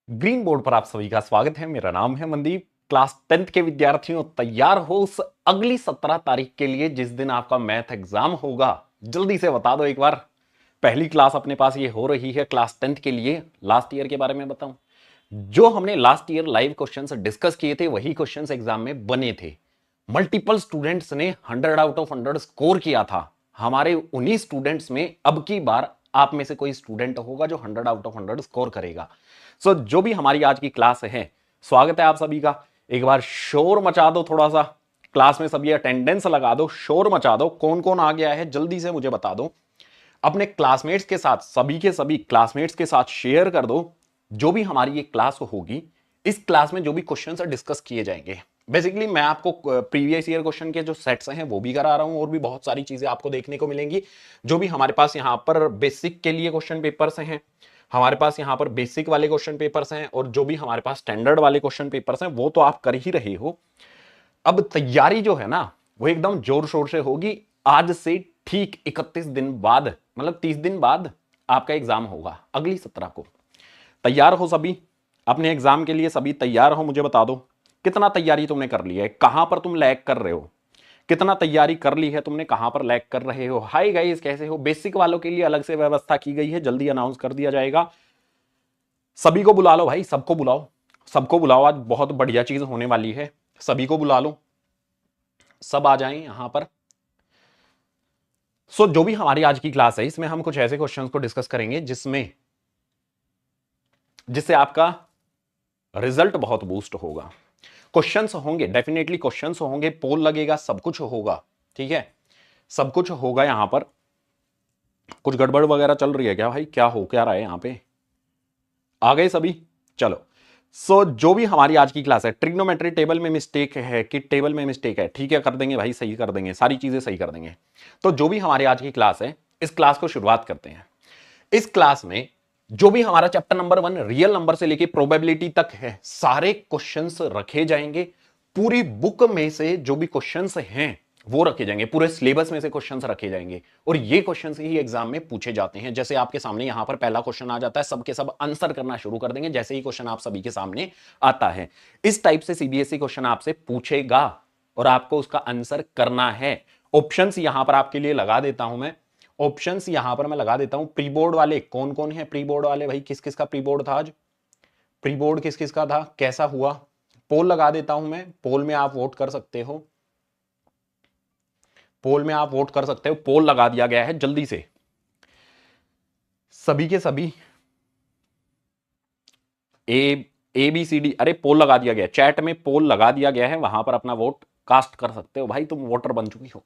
Green board पर आप सभी का स्वागत है। मेरा नाम है मनदीप। क्लास 10th के विद्यार्थियों, तैयार हो उस अगली 17 तारीख के लिए जिस दिन आपका मैथ एग्जाम होगा। जल्दी से बता दो एक बार। पहली क्लास अपने पास ये हो रही है क्लास 10th के लिए। लास्ट ईयर के बारे में बताऊं, जो हमने last year live questions discuss किए थे वही क्वेश्चंस एग्जाम में बने थे। मल्टीपल स्टूडेंट्स ने 100 आउट ऑफ 100 स्कोर किया था। हमारे उन्हीं स्टूडेंट्स में अब की बार आप में से कोई स्टूडेंट होगा जो 100 आउट ऑफ 100 स्कोर करेगा। जो भी हमारी आज की क्लास है, स्वागत है आप सभी का। एक बार शोर मचा दो थोड़ा सा, क्लास में सभी अटेंडेंस लगा दो, शोर मचा दो। कौन कौन आ गया है जल्दी से मुझे बता दो। अपने क्लासमेट्स के साथ, सभी के सभी क्लासमेट्स के साथ शेयर कर दो। जो भी हमारी ये क्लास होगी, इस क्लास में जो भी क्वेश्चन डिस्कस किए जाएंगे, बेसिकली मैं आपको प्रीवियस ईयर क्वेश्चन के जो सेट्स हैं वो भी करा रहा हूं और भी बहुत सारी चीजें आपको देखने को मिलेंगी। जो भी हमारे पास यहाँ पर बेसिक के लिए क्वेश्चन पेपर्स हैं, हमारे पास यहाँ पर बेसिक वाले क्वेश्चन पेपर्स हैं, और जो भी हमारे पास स्टैंडर्ड वाले क्वेश्चन पेपर्स हैं वो तो आप कर ही रहे हो। अब तैयारी जो है ना वो एकदम जोर शोर से होगी। आज से ठीक 31 दिन बाद, मतलब 30 दिन बाद आपका एग्जाम होगा, अगली 17 को। तैयार हो सभी अपने एग्जाम के लिए? सभी तैयार हो? मुझे बता दो कितना तैयारी तुमने कर लिया है, कहां पर तुम लैग कर रहे हो, कितना तैयारी कर ली है तुमने, कहां पर लैग कर रहे हो। हाय गाइस, कैसे हो? बेसिक वालों के लिए अलग से व्यवस्था की गई है, जल्दी अनाउंस कर दिया जाएगा। सभी को बुला लो भाई, सबको बुलाओ, सबको बुलाओ। आज बहुत बढ़िया चीज होने वाली है, सभी को बुला लो, सब आ जाएं यहां पर। जो भी हमारी आज की क्लास है इसमें हम कुछ ऐसे क्वेश्चंस को डिस्कस करेंगे जिससे आपका रिजल्ट बहुत बूस्ट होगा। क्वेश्चंस होंगे, डेफिनेटली क्वेश्चंस होंगे, पोल लगेगा, सब कुछ होगा, ठीक है, सब कुछ होगा। यहां पर कुछ गड़बड़ वगैरह चल रही है क्या भाई? क्या हो क्या रहा है यहां पे? आ गए सभी? चलो। जो भी हमारी आज की क्लास है, ट्रिग्नोमेट्री टेबल में मिस्टेक है कि टेबल में मिस्टेक है, ठीक है, कर देंगे भाई, सही कर देंगे, सारी चीजें सही कर देंगे। तो जो भी हमारी आज की क्लास है, इस क्लास को शुरुआत करते हैं। इस क्लास में जो भी हमारा चैप्टर नंबर 1 रियल नंबर से लेके प्रोबेबिलिटी तक है, सारे क्वेश्चंस रखे जाएंगे। पूरी बुक में से जो भी क्वेश्चंस हैं वो रखे जाएंगे, पूरे सिलेबस में से क्वेश्चंस रखे जाएंगे, और ये क्वेश्चंस ही एग्जाम में पूछे जाते हैं। जैसे आपके सामने यहां पर पहला क्वेश्चन आ जाता है, सबके सब आंसर करना शुरू कर देंगे जैसे ही क्वेश्चन आप सभी के सामने आता है। इस टाइप से सीबीएसई क्वेश्चन आपसे पूछेगा और आपको उसका आंसर करना है। ऑप्शंस यहां पर आपके लिए लगा देता हूं मैं, ऑप्शंस यहां पर मैं लगा देता हूं। प्री बोर्ड वाले कौन कौन है? प्री बोर्ड वाले भाई, किस किस का प्री बोर्ड था आज? प्री बोर्ड किस किस का था, कैसा हुआ? पोल लगा देता हूं मैं, पोल में आप वोट कर सकते हो, पोल में आप वोट कर सकते हो। पोल लगा दिया गया है, जल्दी से सभी के सभी ए बी सी डी, अरे पोल लगा दिया गया, चैट में पोल लगा दिया गया है, वहां पर अपना वोट कास्ट कर सकते हो भाई, तुम वोटर बन चुकी हो।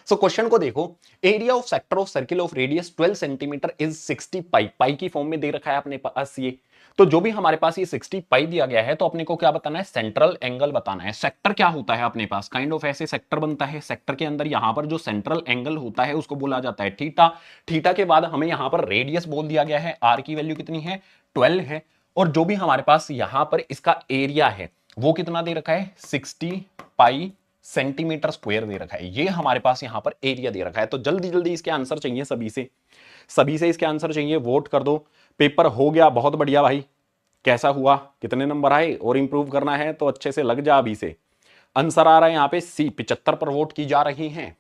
क्वेश्चन को देखो। Area of sector of circle of radius 12 centimetre is 60 पाई। पाई की फॉर्म में दे रखा है अपने पास ये। तो जो भी हमारे पास ये 60 पाई दिया गया है, तो अपने को क्या बताना है? सेंट्रल एंगल बताना है। सेक्टर क्या होता है अपने पास? काइंड ऑफ ऐसे सेक्टर बनता है, सेक्टर के अंदर यहां पर जो सेंट्रल एंगल होता है उसको बोला जाता है थीटा। थीटा के बाद हमें यहां पर रेडियस बोल दिया गया है, आर की वैल्यू कितनी है? 12 है। और जो भी हमारे पास यहां पर इसका एरिया है वो कितना दे रखा है? 60 पाई सेंटीमीटर स्क्वायर दे रखा है। ये हमारे पास यहां पर एरिया दे रखा है। तो जल्दी जल्दी इसके आंसर चाहिए सभी से, सभी से इसके आंसर चाहिए, वोट कर दो। पेपर हो गया, बहुत बढ़िया भाई। कैसा हुआ, कितने नंबर आए? और इंप्रूव करना है तो अच्छे से लग जा अभी से। आंसर आ रहा है यहां पे सी, 75 पर वोट की जा रही हैं।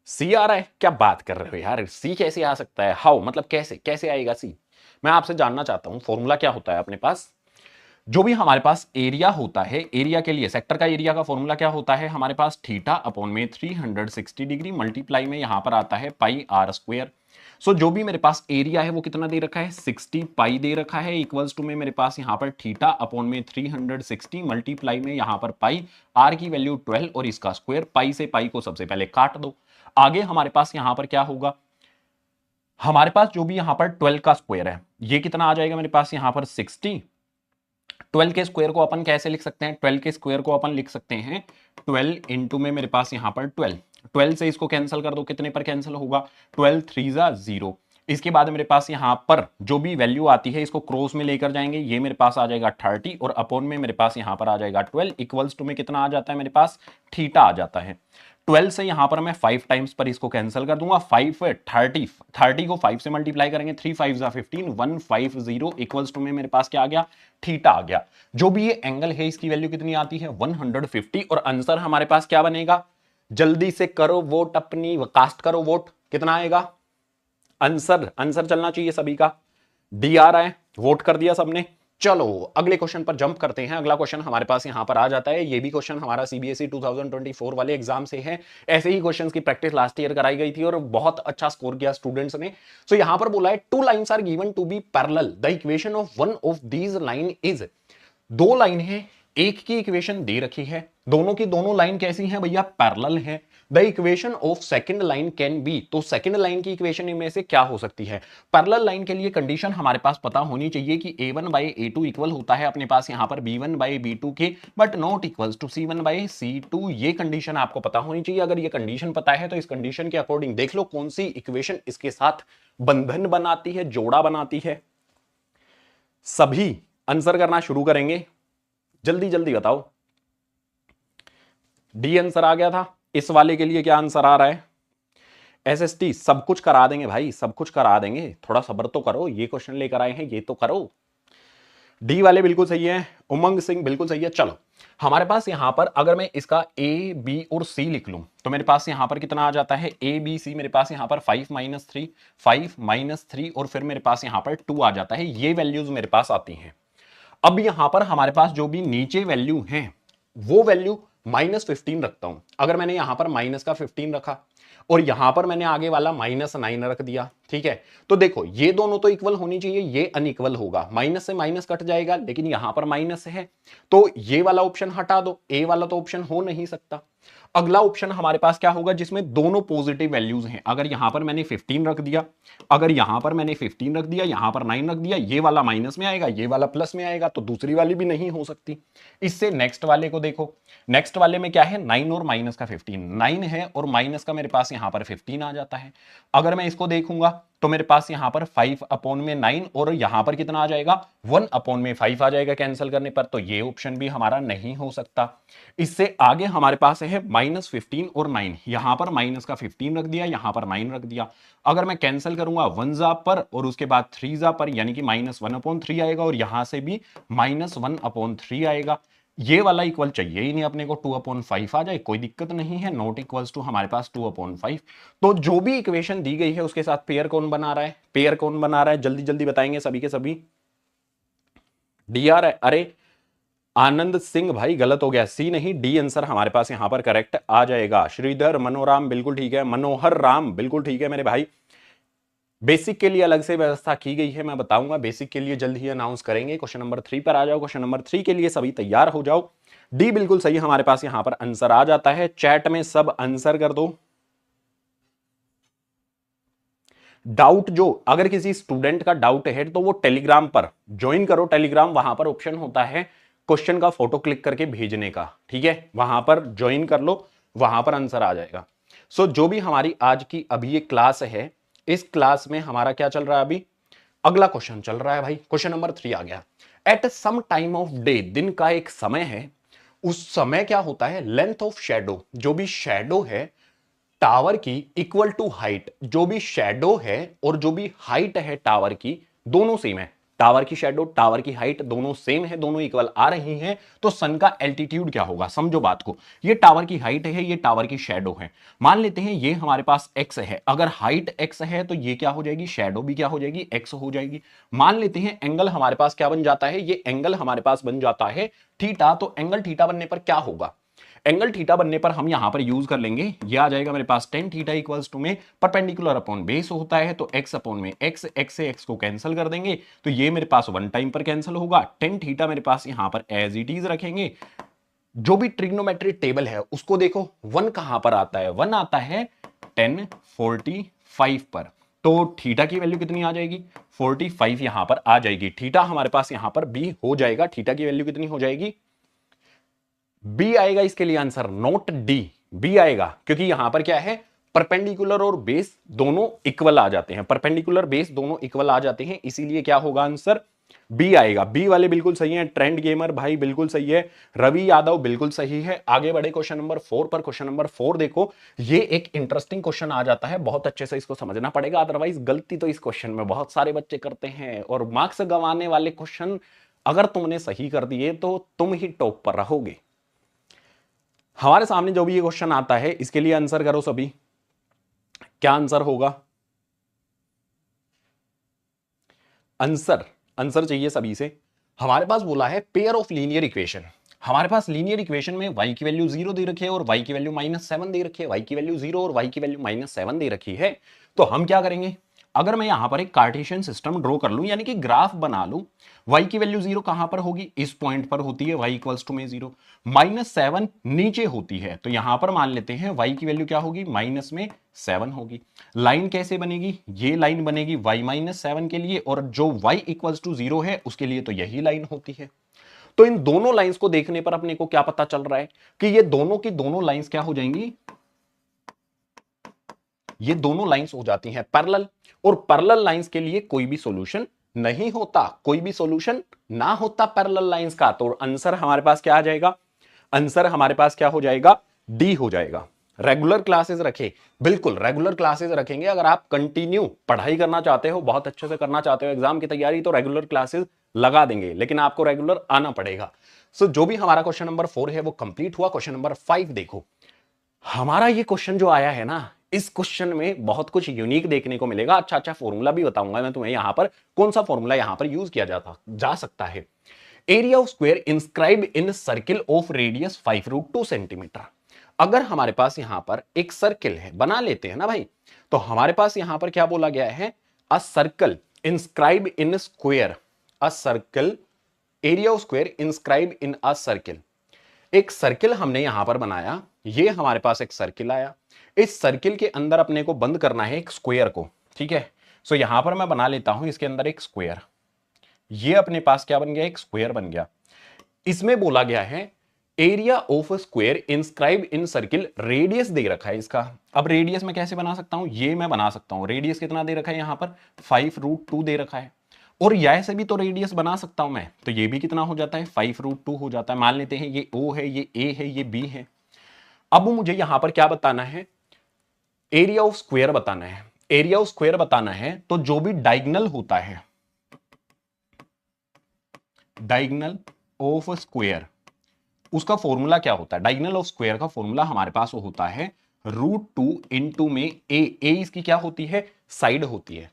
सी आ रहा है? क्या बात कर रहे हो यार, सी कैसे आ सकता है? हाउ, मतलब कैसे कैसे आएगा सी? मैं आपसे जानना चाहता हूं फॉर्मूला क्या होता है अपने पास। जो भी हमारे पास एरिया होता है, एरिया के लिए सेक्टर का एरिया का फॉर्मूला क्या होता है हमारे पास? थीटा अपॉन में 360 डिग्री मल्टीप्लाई में यहां पर आता है पाई आर स्क्वायर। जो भी मेरे पास एरिया है वो कितना दे रखा है? 60 पाई दे रखा है, इक्वल्स टू में मेरे पास यहां पर थीटा अपॉन में 360 मल्टीप्लाई में यहां पर पाई, आर की वैल्यू 12 और इसका स्क्वायर। पाई से पाई को सबसे पहले काट दो। आगे हमारे पास यहां पर क्या होगा? हमारे पास जो भी यहां पर 12 का स्क्वायर है, ये कितना आ जाएगा मेरे पास यहां पर? 60। 12 के स्क्वायर को अपन कैसे लिख सकते हैं? 12 के स्क्वायर को अपन लिख सकते हैं 12 इंटू में मेरे पास यहां पर 12। 12 से इसको कैंसिल कर दो, कितने पर कैंसिल होगा? 12 3 जा 0। इसके बाद मेरे पास यहां पर जो भी वैल्यू आती है इसको क्रॉस में लेकर जाएंगे, ये मेरे पास आ जाएगा 30 और अपॉन में मेरे पास यहां पर आ जाएगा 12, इक्वल्स टू में कितना आ जाता है मेरे पास? थीटा आ जाता है। 12 से यहां पर मैं 5 टाइम्स पर इसको कैंसिल कर दूंगा। 5 30, 30 को 5 से मल्टीप्लाई करेंगे, 3 5 जा 15, 150 इक्वल्स टू में मेरे पास क्या आ गया, थीटा आ गया। जो भी ये एंगल है इसकी वैल्यू कितनी आती है, 150, और आंसर हमारे पास क्या बनेगा, जल्दी से करो वोट, अपनी कास्ट करो वोट, कितना आएगा आंसर, आंसर चलना चाहिए सभी का, डी आ रहा है, वोट कर दिया सबने। चलो अगले क्वेश्चन पर जंप करते हैं। अगला क्वेश्चन हमारे पास यहां पर आ जाता है, ये भी क्वेश्चन हमारा सीबीएसई 2024 वाले एग्जाम से है। ऐसे ही क्वेश्चंस की प्रैक्टिस लास्ट ईयर कराई गई थी और बहुत अच्छा स्कोर किया स्टूडेंट्स ने। सो यहां पर बोला है, two lines are given to be parallel, the equation of one of these line is, दो लाइन है, एक की इक्वेशन दे रखी है, दोनों की दोनों लाइन कैसी हैं भैया, पैरेलल है। The equation of second line can be, तो सेकंड लाइन की इक्वेशन इनमें से क्या हो सकती है। पैरेलल लाइन के लिए कंडीशन हमारे पास पता होनी चाहिए कि a1 बाई a2 इक्वल होता है अपने पास यहां पर b1 बाई b2 के, but not equals to c1 by c2। ये कंडीशन आपको पता होनी चाहिए। अगर ये कंडीशन पता है तो इस कंडीशन के अकॉर्डिंग देख लो कौन सी इक्वेशन इसके साथ बंधन बनाती है, जोड़ा बनाती है। सभी आंसर करना शुरू करेंगे, जल्दी जल्दी बताओ। डी आंसर आ गया था। इस वाले के लिए क्या आंसर आ रहा है, एसएसटी, सब कुछ करा देंगे भाई, सब कुछ करा देंगे, थोड़ा सब्र तो करो, ये क्वेश्चन लेकर आए हैं, ये तो करो। डी वाले बिल्कुल सही है, उमंग सिंह बिल्कुल सही है। चलो हमारे पास यहां पर अगर मैं इसका ए बी और सी लिख लूं तो मेरे पास यहां पर कितना आ जाता है, ए बी सी, मेरे पास यहां पर 5 माइनस 3, 5 माइनस 3, और फिर मेरे पास यहां पर 2 आ जाता है। ये वैल्यूज मेरे पास आती हैं। अब यहां पर हमारे पास जो भी नीचे वैल्यू है वो वैल्यू -15 रखता हूं। अगर मैंने यहां पर माइनस का 15 रखा और यहां पर मैंने आगे वाला -9 रख दिया, ठीक है, तो देखो ये दोनों तो इक्वल होनी चाहिए, ये अनइक्वल होगा, माइनस से माइनस कट जाएगा, लेकिन यहां पर माइनस है तो ये वाला ऑप्शन हटा दो, ए वाला तो ऑप्शन हो नहीं सकता। अगला ऑप्शन हमारे पास क्या होगा, जिसमें दोनों पॉजिटिव वैल्यूज हैं। अगर यहां पर मैंने 15 रख दिया, अगर यहां पर मैंने 15 रख दिया, यहां पर 9 रख दिया, ये वाला माइनस में आएगा, ये वाला प्लस में आएगा, तो दूसरी वाली भी नहीं हो सकती। इससे नेक्स्ट वाले को देखो, नेक्स्ट वाले में क्या है, 9 और माइनस का 15, 9 है और माइनस का मेरे पास यहां पर 15 आ जाता है। अगर मैं इसको देखूंगा तो मेरे पास यहां पर 5 अपॉन में 9 और यहां पर कितना आ जाएगा, 1 अपॉन में 5 आ जाएगा कैंसिल करने पर, तो ये ऑप्शन भी हमारा नहीं हो सकता। इससे आगे हमारे पास है -15 और 9, यहां पर माइनस का 15 रख दिया, यहां पर 9 रख दिया। अगर मैं कैंसिल करूंगा 1 जा पर और उसके बाद 3 जा पर, यानी कि -1/3 आएगा और यहां से भी -1/3 आएगा। ये वाला इक्वल चाहिए ही नहीं अपने को, 2/5 आ जाए कोई दिक्कत नहीं है, नॉट इक्वल्स टू हमारे पास 2/5। तो जो भी इक्वेशन दी गई है उसके साथ पेयर कौन बना रहा है, पेयर कौन बना रहा है, जल्दी जल्दी बताएंगे सभी के सभी। डी आ रहा है, अरे आनंद सिंह भाई गलत हो गया, सी नहीं डी आंसर हमारे पास यहां पर करेक्ट आ जाएगा। श्रीधर मनोराम बिल्कुल ठीक है, मनोहर राम बिल्कुल ठीक है मेरे भाई। बेसिक के लिए अलग से व्यवस्था की गई है, मैं बताऊंगा, बेसिक के लिए जल्द ही अनाउंस करेंगे। क्वेश्चन नंबर 3 पर आ जाओ, क्वेश्चन नंबर 3 के लिए सभी तैयार हो जाओ। डी बिल्कुल सही हमारे पास यहां पर आंसर आ जाता है, चैट में सब आंसर कर दो। डाउट जो अगर किसी स्टूडेंट का डाउट है तो वो टेलीग्राम पर ज्वाइन करो, टेलीग्राम वहां पर ऑप्शन होता है क्वेश्चन का फोटो क्लिक करके भेजने का, ठीक है, वहां पर ज्वाइन कर लो, वहां पर आंसर आ जाएगा। सो जो भी हमारी आज की अभी ये क्लास है, इस क्लास में हमारा क्या चल रहा है, अभी अगला क्वेश्चन चल रहा है भाई, क्वेश्चन नंबर 3 आ गया। At some time of day, दिन का एक समय है, उस समय क्या होता है, लेंथ ऑफ शेडो, जो भी शेडो है टावर की इक्वल टू हाइट, जो भी शेडो है और जो भी हाइट है टावर की दोनों सेम है, टावर की शेडो टावर की हाइट दोनों सेम है, दोनों इक्वल आ रही हैं, तो सन का एल्टीट्यूड क्या होगा, समझो बात को। ये टावर की हाइट है, ये टावर की शेडो है, मान लेते हैं ये हमारे पास एक्स है, अगर हाइट एक्स है तो ये क्या हो जाएगी, शेडो भी क्या हो जाएगी, एक्स हो जाएगी। मान लेते हैं एंगल हमारे पास क्या बन जाता है, ये एंगल हमारे पास बन जाता है थीटा, तो एंगल थीटा बनने पर क्या होगा, एंगल थीटा बनने पर हम यहां पर यूज कर लेंगे, ये आ जाएगा मेरे पास tan थीटा इक्वल्स टू में परपेंडिकुलर अपॉन बेस होता है, तो x अपॉन में x, x से x को कैंसिल कर देंगे, तो ये मेरे पास 1 टाइम पर कैंसिल होगा। tan थीटा मेरे पास यहां पर एज इट इज रखेंगे। जो भी ट्रिग्नोमेट्री टेबल है उसको देखो, 1 कहां पर आता है, 1 आता है tan 45 पर, तो थीटा की वैल्यू कितनी आ जाएगी, 45 यहां पर आ जाएगी। थीटा हमारे पास यहां पर b हो जाएगा, थीटा की वैल्यू कितनी हो जाएगी, बी आएगा इसके लिए आंसर, नोट डी, बी आएगा, क्योंकि यहां पर क्या है, परपेंडिकुलर और बेस दोनों इक्वल आ जाते हैं, परपेंडिकुलर बेस दोनों इक्वल आ जाते हैं, इसीलिए क्या होगा आंसर, बी आएगा। बी वाले बिल्कुल सही है। ट्रेंड गेमर भाई बिल्कुल सही है। रवि यादव बिल्कुल सही है। आगे बढ़े क्वेश्चन नंबर 4 पर। क्वेश्चन नंबर 4 देखो, ये एक इंटरेस्टिंग क्वेश्चन आ जाता है, बहुत अच्छे से इसको समझना पड़ेगा, अदरवाइज गलती तो इस क्वेश्चन में बहुत सारे बच्चे करते हैं, और मार्क्स गंवाने वाले क्वेश्चन अगर तुमने सही कर दिए तो तुम ही टॉप पर रहोगे। हमारे सामने जो भी ये क्वेश्चन आता है इसके लिए आंसर करो सभी। क्या आंसर होगा? आंसर आंसर चाहिए सभी से। हमारे पास बोला है पेयर ऑफ लीनियर इक्वेशन। हमारे पास लीनियर इक्वेशन में y की वैल्यू 0 दे रखी है और y की वैल्यू -7 दे रखी है। y की वैल्यू 0 और y की वैल्यू -7 दे रखी है। तो हम क्या करेंगे, अगर मैं यहां पर एक कार्टेशियन सिस्टम ड्रॉ कर लूं, यानी कि ग्राफ बना लूं, y की वैल्यू 0 कहां पर होगी? इस पॉइंट पर होती है, y इक्वल्स टू में 0। -7 नीचे होती है, तो यहां पर मान लेते हैं y की वैल्यू क्या होगी? -7 होगी। लाइन कैसे बनेगी? ये लाइन बनेगी y-7 के लिए, और जो y इक्वल्स टू 0 है उसके लिए तो यही लाइन होती है। तो इन दोनों लाइंस को देखने पर अपने को क्या पता चल रहा है कि ये दोनों की दोनों लाइंस क्या हो जाएंगी? ये दोनों लाइंस हो जाती हैं पैरेलल, और पैरेलल लाइंस के लिए कोई भी सॉल्यूशन नहीं होता, कोई भी सॉल्यूशन ना होता पैरेलल लाइंस का। तो आंसर हमारे पास क्या आ जाएगा? आंसर हमारे पास क्या हो जाएगा? डी हो जाएगा। रेगुलर क्लासेस रखे, बिल्कुल रेगुलर क्लासेस रखेंगे। अगर आप कंटिन्यू पढ़ाई करना चाहते हो, बहुत अच्छे से करना चाहते हो एग्जाम की तैयारी, तो रेगुलर क्लासेस लगा देंगे, लेकिन आपको रेगुलर आना पड़ेगा। सो जो भी हमारा क्वेश्चन नंबर 4 है वो कंप्लीट हुआ। क्वेश्चन नंबर 5 देखो, हमारा ये क्वेश्चन जो आया है ना, इस क्वेश्चन में बहुत कुछ यूनिक देखने को मिलेगा। अच्छा अच्छा फॉर्मूला भी बताऊंगा मैं तुम्हें यहां पर, कौन सा फॉर्मूला यहां पर यूज किया जा सकता है। Area of square inscribe in circle of radius 5√2 centimetre. अगर हमारे पास यहां पर एक सर्किल है, बना लेते हैं ना भाई, तो हमारे पास यहां पर क्या बोला गया है? A circle inscribe in square, a circle, area of square inscribe in a circle. एक सर्किल हमने यहां पर बनाया, ये हमारे पास एक सर्किल आया, इस सर्किल के अंदर अपने को बंद करना है एक स्क्वायर को, ठीक है। सो यहां पर मैं बना लेता हूं इसके अंदर एक स्क्वायर, ये अपने पास क्या बन गया? एक स्क्वायर बन गया। इसमें बोला गया है area of square inscribe in circle, radius दे रखा है इसका। अब रेडियस मैं कैसे बना सकता हूं? ये मैं बना सकता हूं। रेडियस कितना दे रखा है यहां पर? 5√2 दे रखा है, और यह से भी तो रेडियस बना सकता हूं मैं, तो ये भी कितना हो जाता है? 5√2 हो जाता है। मान लेते हैं ये O है, ये A है, ये B है। अब मुझे यहां पर क्या बताना है? एरिया ऑफ स्क्वायर बताना है। एरिया ऑफ स्क्वायर बताना है तो जो भी डायगोनल होता है, डायगोनल ऑफ स्क्वायर, उसका फॉर्मूला क्या होता है? डायगोनल ऑफ स्क्वायर का फॉर्मूला हमारे पास वो होता है √2 इंटू में ए इसकी क्या होती है? साइड होती है।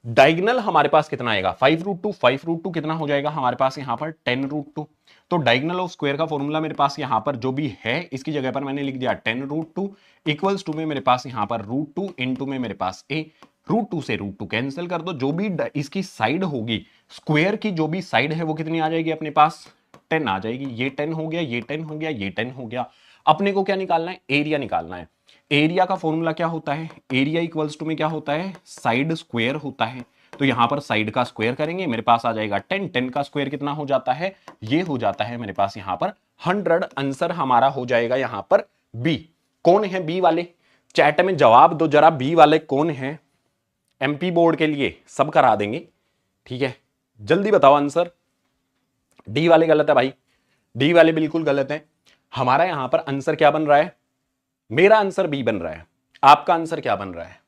डायगोनल हमारे पास कितना आएगा? 5√2, 5√2 कितना हो जाएगा हमारे पास यहां पर? 10√2। तो डायगोनल ऑफ स्क्वायर का फॉर्मूला मेरे पास यहां पर जो भी है, इसकी जगह पर मैंने लिख दिया 10√2 इक्वल्स टू में मेरे पास यहां पर √2 इंटू में मेरे पास ए। √2 से √2 कैंसिल कर दो, जो भी इसकी साइड होगी, स्क्वायर की जो भी साइड है वो कितनी आ जाएगी अपने पास? 10 आ जाएगी। ये 10 हो गया, ये 10 हो गया, ये 10 हो गया। अपने को क्या निकालना है? एरिया निकालना है। एरिया का फॉर्मूला क्या होता है? एरिया इक्वल्स टू में क्या होता है? साइड स्क्वायर होता है। तो यहां पर साइड का स्क्वायर करेंगे, मेरे पास आ जाएगा 10। 10 का स्क्वायर कितना हो जाता है? ये हो जाता है मेरे पास यहां पर 100। आंसर हमारा हो जाएगा यहां पर बी। कौन है बी वाले? चैट में जवाब दो जरा, बी वाले कौन है? एमपी बोर्ड के लिए सब करा देंगे, ठीक है, जल्दी बताओ आंसर। डी वाले गलत है भाई, डी वाले बिल्कुल गलत है। हमारा यहां पर आंसर क्या बन रहा है? मेरा आंसर बी बन रहा है। आपका आंसर क्या बन रहा है?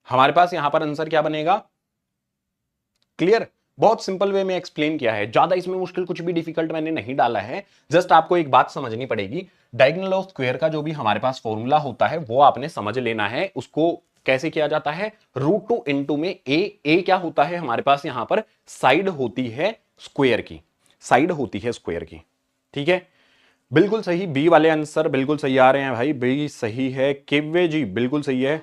हमारे पास यहां पर आंसर क्या बनेगा? क्लियर? बहुत सिंपल वे में एक्सप्लेन किया है, ज्यादा इसमें मुश्किल कुछ भी डिफिकल्ट मैंने नहीं डाला है। जस्ट आपको एक बात समझनी पड़ेगी, डायगोनल ऑफ स्क्वायर का जो भी हमारे पास फॉर्मूला होता है वो आपने समझ लेना है। उसको कैसे किया जाता है? √2 इंटू में ए क्या होता है हमारे पास यहां पर? साइड होती है स्क्वायर की, साइड होती है स्क्वायर की, ठीक है। बिल्कुल सही, बी वाले आंसर बिल्कुल सही आ रहे हैं भाई, बी सही है। केवे जी बिल्कुल सही है।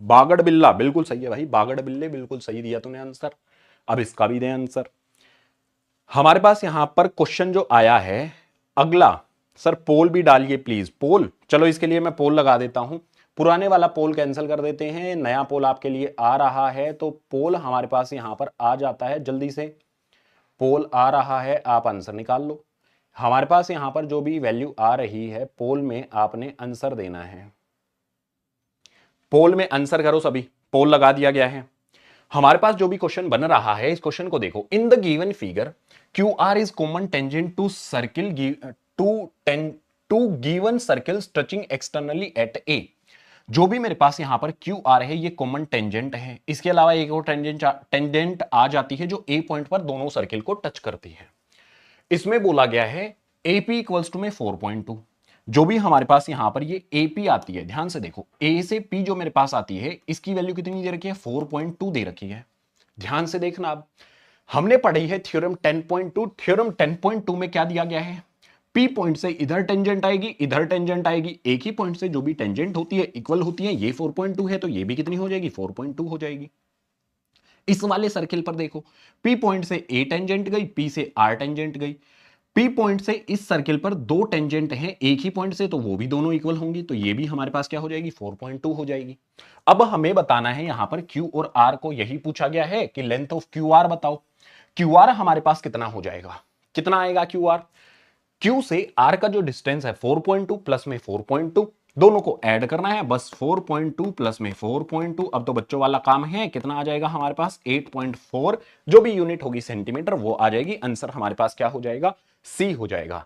बागड़ बिल्ला बिल्कुल सही है भाई, बागड़ बिल्ले बिल्कुल सही दिया तूने आंसर। अब इसका भी दे आंसर। हमारे पास यहां पर क्वेश्चन जो आया है अगला, सर पोल भी डालिए प्लीज। पोल, चलो इसके लिए मैं पोल लगा देता हूं। पुराने वाला पोल कैंसिल कर देते हैं, नया पोल आपके लिए आ रहा है। तो पोल हमारे पास यहां पर आ जाता है, जल्दी से पोल आ रहा है, आप आंसर निकाल लो। हमारे पास यहां पर जो भी वैल्यू आ रही है पोल में आपने आंसर देना है। पोल में आंसर करो सभी, पोल लगा दिया गया है। हमारे पास जो भी क्वेश्चन बन रहा है, इस क्वेश्चन को देखो। In the given figure Q R is common tangent to circle two given circles touching externally at A. जो भी मेरे पास यहां पर क्यू आर है, ये कॉमन टेंजेंट है। इसके अलावा एक और टेंजेंट आ जाती है जो ए पॉइंट पर दोनों सर्किल को टच करती है। इसमें बोला गया है एपी इक्वल्स टू में 4.2। जो भी हमारे पास यहां पर ये एपी आती है, ध्यान से देखो, ए से पी जो मेरे पास आती है, इसकी वैल्यू कितनी दे रखी है? 4.2 दे रखी है। ध्यान से देखना, अब हमने पढ़ी है थ्योरम 10.2। थ्योरम 10.2 में क्या दिया गया है? पी पॉइंट से इधर टेंजेंट आएगी, इधर टेंजेंट आएगी, एक ही पॉइंट से जो भी टेंजेंट होती है इक्वल होती है। ये 4.2 है तो ये भी कितनी हो जाएगी? 4.2 हो जाएगी। इस वाले सर्किल पर देखो, पी पॉइंट से ए टेंजेंट गई, पी से आर टेंजेंट गई। पी पॉइंट से इस सर्किल पर दो टेंजेंट हैं एक ही पॉइंट से, तो वो भी दोनों इक्वल होंगी, तो ये भी हमारे पास क्या हो जाएगी? 4.2 हो जाएगी। अब हमें बताना है यहां पर क्यू और आर को, यही पूछा गया है कि लेंथ ऑफ क्यू आर बताओ। क्यू आर हमारे पास कितना हो जाएगा? कितना आएगा क्यू आर? क्यू से आर का जो डिस्टेंस है 4.2 प्लस में 4.2, दोनों को ऐड करना है बस। 4.2 प्लस में 4.2, अब तो बच्चों वाला काम है। कितना आ जाएगा हमारे पास? 8.4। जो भी यूनिट होगी सेंटीमीटर वो आ जाएगी। आंसर हमारे पास क्या हो जाएगा? सी हो जाएगा।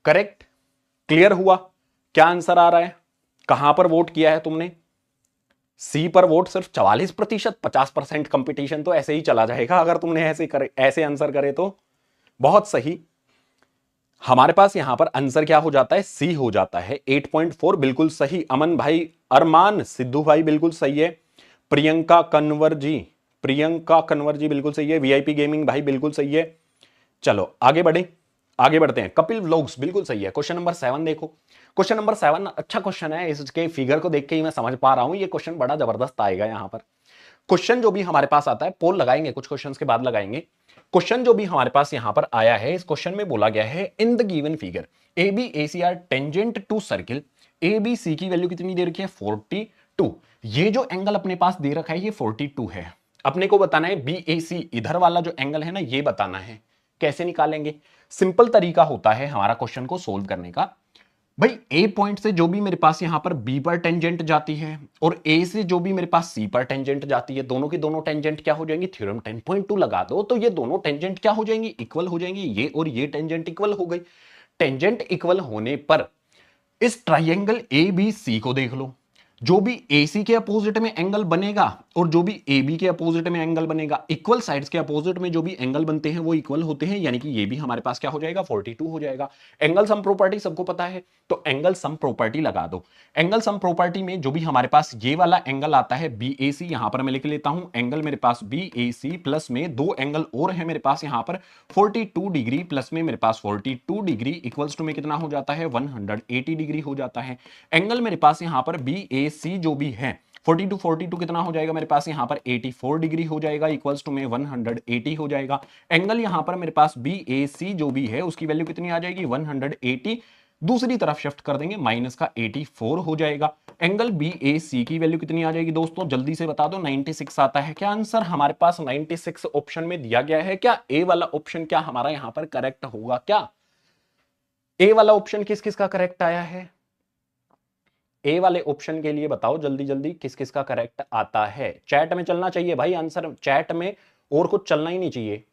करेक्ट? क्लियर हुआ? क्या आंसर आ रहा है? कहां पर वोट किया है तुमने? सी पर वोट सिर्फ 44%। 50% कंपटीशन तो ऐसे ही चला जाएगा अगर तुमने ऐसे आंसर करे तो। बहुत सही। हमारे पास यहां पर आंसर क्या हो जाता है? सी हो जाता है। 8.4 बिल्कुल सही। अमन भाई, अरमान, सिद्धू भाई बिल्कुल सही है। प्रियंका कन्वर जी बिल्कुल सही है। वीआईपी गेमिंग भाई बिल्कुल सही है। चलो आगे बढ़ते हैं। कपिल व्लॉग्स बिल्कुल सही है। क्वेश्चन नंबर 7 देखो। क्वेश्चन नंबर 7 अच्छा क्वेश्चन है। इसके फिगर को देख के ही मैं समझ पा रहा हूं ये क्वेश्चन बड़ा जबरदस्त आएगा। यहां पर क्वेश्चन जो भी हमारे पास आता है, पोल लगाएंगे, कुछ क्वेश्चंस के बाद लगाएंगे। क्वेश्चन जो भी हमारे पास यहां पर आया है, इस क्वेश्चन में बोला गया है in the given figure A B A C are tangent to circle. A B C की वैल्यू कितनी दे रखी है? 42। ये जो एंगल अपने पास दे रखा है ये 42 है। अपने को बताना है बी ए सी, इधर वाला जो एंगल है ना, ये बताना है। कैसे निकालेंगे? सिंपल तरीका होता है हमारा क्वेश्चन को सोल्व करने का। भाई ए पॉइंट से जो भी मेरे पास यहां पर बी पर टेंजेंट जाती है और ए से जो भी मेरे पास सी पर टेंजेंट जाती है, दोनों की दोनों टेंजेंट क्या हो जाएंगी? थ्योरम 10.2 लगा दो तो ये दोनों टेंजेंट क्या हो जाएंगी? इक्वल हो जाएंगी। ये और ये टेंजेंट इक्वल हो गई। टेंजेंट इक्वल होने पर इस ट्राइंगल ए बी सी को देख लो। जो भी AC के अपोजिट में एंगल बनेगा और जो भी AB के अपोजिट में एंगल बनेगा, इक्वल साइड्स के अपोजिट में जो भी एंगल बनते हैं वो इक्वल होते हैं, यानी कि ये भी हमारे पास क्या हो जाएगा? 42 हो जाएगा। एंगल सम प्रॉपर्टी सबको पता है, तो एंगल सम प्रॉपर्टी लगा दो। एंगल सम प्रॉपर्टी में जो भी हमारे पास ये वाला एंगल आता है BAC, यहां पर मैं लिख लेता हूं एंगल मेरे पास BAC, प्लस में दो एंगल और है मेरे पास यहां पर 42 डिग्री, प्लस में मेरे पास 42 डिग्री इक्वल्स टू में कितना हो जाता है? 180 डिग्री हो जाता है। एंगल मेरे पास यहां पर BAC जो भी है 42 कितना हो जाएगा? मेरे पास यहां पर 84 डिग्री हो जाएगा, इक्वल्स टू में 180 हो जाएगा। एंगल यहां पर मेरे पास BAC जो भी है उसकी वैल्यू कितनी आ जाएगी? 180। दूसरी तरफ शिफ्ट कर देंगे, माइनस का 84 हो जाएगा। एंगल BAC की वैल्यू कितनी आ जाएगी दोस्तों? जल्दी से बता दो। 96 आता है। क्या आंसर हमारे पास 96 ऑप्शन में दिया गया है? क्या ए वाला ऑप्शन क्या हमारा यहां पर करेक्ट होगा? क्या ए वाला ऑप्शन किस किस का करेक्ट आया है? ए वाले ऑप्शन के लिए बताओ जल्दी जल्दी किस किस का करेक्ट आता है। चैट में चलना चाहिए भाई आंसर, चैट में और कुछ चलना ही नहीं चाहिए।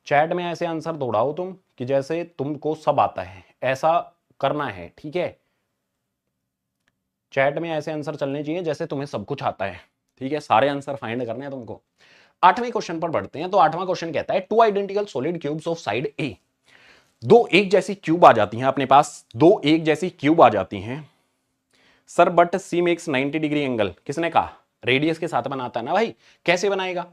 चैट में ऐसे आंसर दौड़ाओ तुम कि जैसे तुमको सब आता है, ऐसा करना है, ठीक है? चैट में ऐसे आंसर चलने चाहिए जैसे तुम्हें सब कुछ आता है, ठीक है? सारे आंसर फाइंड करने हैं तुमको। 8वें क्वेश्चन पर बढ़ते हैं। तो 8वां क्वेश्चन कहता है two identical solid cubes of side A. दो एक जैसी क्यूब आ जाती हैं अपने पास, दो एक जैसी क्यूब आ जाती हैं sir, but C makes 90 degree angle. किसने कहा? रेडियस के साथ बनाता है ना भाई। कैसे बनाएगा?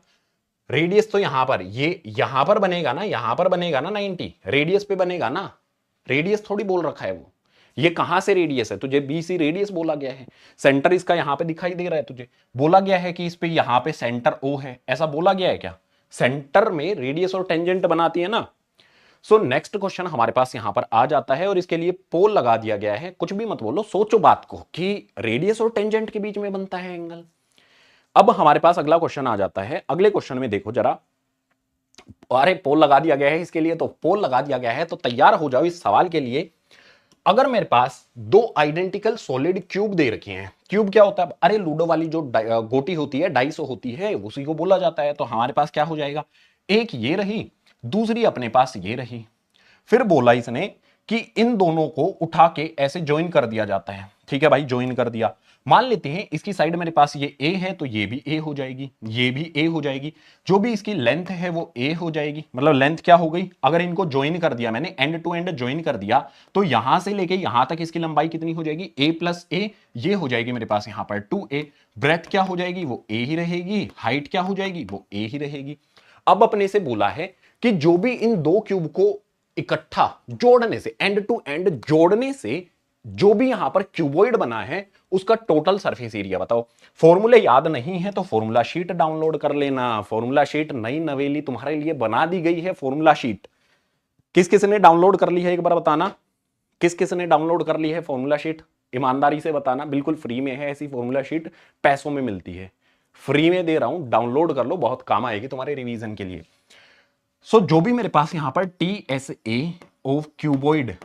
रेडियस तो यहां पर, ये यहां पर बनेगा ना, यहां पर बनेगा ना 90, रेडियस पे बनेगा ना। रेडियस थोड़ी बोल रखा है वो। ये कहां से रेडियस है? तुझे BC रेडियस बोला गया है। सेंटर इसका यहां पे दिखाई दे रहा है, तुझे बोला गया है कि इस पे यहां पे सेंटर O है, ऐसा बोला गया है क्या? सेंटर में रेडियस और टेंजेंट बनाती है ना। सो नेक्स्ट क्वेश्चन हमारे पास यहां पर आ जाता है और इसके लिए पोल लगा दिया गया है। कुछ भी मत बोलो, सोचो बात को कि रेडियस और टेंजेंट के बीच में बनता है एंगल। अब हमारे पास अगला क्वेश्चन आ जाता है। अगले क्वेश्चन में देखो जरा, अरे पोल लगा दिया गया है इसके लिए, तो पोल लगा दिया गया है तो तैयार हो जाओ इस सवाल के लिए। अगर मेरे पास दो आइडेंटिकल सॉलिड क्यूब दे रखे हैं, क्यूब क्या होता है, अरे लूडो वाली जो गोटी होती है, डाइस होती है, उसी को बोला जाता है। तो हमारे पास क्या हो जाएगा, एक ये रही, दूसरी अपने पास ये रही। फिर बोला इसने कि इन दोनों को उठा के ऐसे ज्वाइन कर दिया जाता है। ठीक है भाई, ज्वाइन कर दिया। मान लेते हैं इसकी साइड मेरे पास ये ए है, तो ये भी ए हो जाएगी, ये भी ए हो जाएगी। जो भी इसकी लेंथ है वो ए हो जाएगी। मतलब लेंथ क्या हो गई, अगर इनको ज्वाइन कर दिया मैंने, एंड टू एंड ज्वाइन कर दिया, तो यहां से लेके यहां तक इसकी लंबाई कितनी हो जाएगी, ए प्लस ए, ये हो जाएगी मेरे पास यहां पर 2a। ब्रेथ क्या हो जाएगी, वो ए ही रहेगी। हाइट क्या हो जाएगी, वो ए ही रहेगी। अब अपने से बोला है कि जो भी इन दो क्यूब को इकट्ठा जोड़ने से, एंड टू एंड जोड़ने से जो भी यहां पर क्यूबॉइड बना है उसका टोटल सरफेस एरिया बताओ। फॉर्मूले याद नहीं है तो फॉर्मूला शीट डाउनलोड कर लेना। फॉर्मूला शीट नई नवेली तुम्हारे लिए बना दी गई है। फॉर्मूला शीट किस किस ने डाउनलोड कर ली है, एक बार बताना, किस किस ने डाउनलोड कर ली है फॉर्मूला शीट, ईमानदारी से बताना। बिल्कुल फ्री में है, ऐसी फॉर्मूला शीट पैसों में मिलती है, फ्री में दे रहा हूं, डाउनलोड कर लो, बहुत काम आएगी तुम्हारे रिवीजन के लिए। सो जो भी मेरे पास यहां पर TSA of cuboid,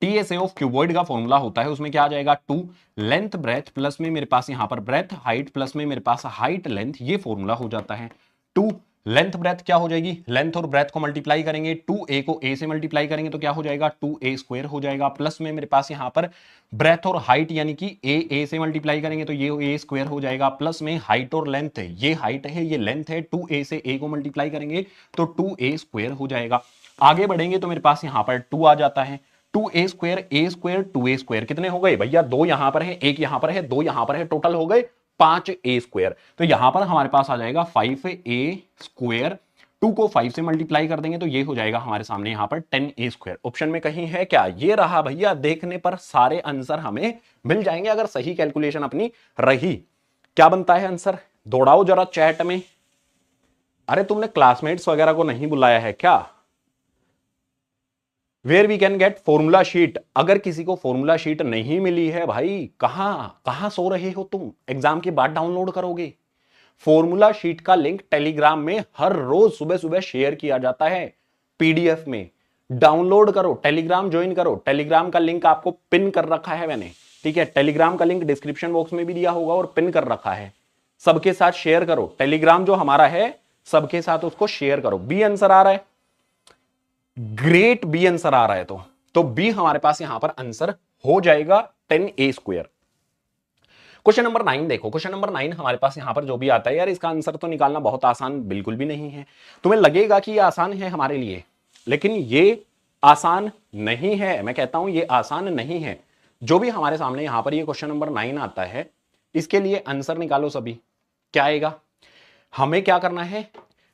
TSA of cuboid का फॉर्मूला होता है, उसमें क्या आ जाएगा, 2 लेंथ ब्रेथ प्लस में मेरे पास यहां पर ब्रेथ हाइट प्लस में मेरे पास हाइट लेंथ, ये फॉर्मूला हो जाता है। 2 लेंथ ब्रेथ क्या हो जाएगी, लेंथ और ब्रेथ को मल्टीप्लाई करेंगे, 2a को a से मल्टीप्लाई करेंगे तो क्या हो जाएगा, 2a स्क्वायर हो जाएगा। प्लस में मेरे पास यहां पर ब्रेथ और हाइट यानी कि a से मल्टीप्लाई करेंगे तो ये a स्क्वायर हो जाएगा। प्लस में हाइट और लेंथ, ये हाइट है ये लेंथ है, 2a से a को मल्टीप्लाई करेंगे तो 2a स्क्वायर हो जाएगा। आगे बढ़ेंगे तो मेरे पास यहां पर 2 आ जाता है, 2a square, a square, 2a square कितने हो गए भैया, 2 यहां पर है, एक यहां पर है, 2 यहां पर है, टोटल हो गए 5a स्क्वायर। तो यहां पर हमारे पास आ जाएगा 5a स्क्वायर। 2 को 5 से मल्टीप्लाई कर देंगे तो ये हो जाएगा हमारे सामने यहां पर 10a स्क्वायर। ऑप्शन में कहीं है क्या, ये रहा भैया। देखने पर सारे आंसर हमें मिल जाएंगे अगर सही कैलकुलेशन अपनी रही। क्या बनता है आंसर, दौड़ाओ जरा चैट में। अरे तुमने क्लासमेट्स वगैरह को नहीं बुलाया है क्या, where we can get formula sheet. अगर किसी को फॉर्मूला शीट नहीं मिली है भाई, कहां सो रहे हो तुम, एग्जाम के बाद डाउनलोड करोगे। फॉर्मूला शीट का लिंक टेलीग्राम में हर रोज सुबह सुबह शेयर किया जाता है पीडीएफ में। डाउनलोड करो, टेलीग्राम ज्वाइन करो। टेलीग्राम का लिंक आपको पिन कर रखा है मैंने, ठीक है। टेलीग्राम का लिंक डिस्क्रिप्शन बॉक्स में भी दिया होगा और पिन कर रखा है। सबके साथ शेयर करो, टेलीग्राम जो हमारा है सबके साथ उसको शेयर करो। बी आंसर आ रहा है, ग्रेट, बी आंसर आ रहा है तो बी हमारे पास यहां पर आंसर हो जाएगा 10a स्क्वायर। क्वेश्चन नंबर 9 देखो, क्वेश्चन नंबर 9 हमारे पास यहां पर जो भी आता है, यार इसका आंसर तो निकालना बहुत आसान बिल्कुल भी नहीं है। तुम्हें लगेगा कि ये आसान है हमारे लिए, लेकिन ये आसान नहीं है। मैं कहता हूं ये आसान नहीं है। जो भी हमारे सामने यहां पर ये क्वेश्चन नंबर 9 आता है, इसके लिए आंसर निकालो सभी। क्या आएगा, हमें क्या करना है,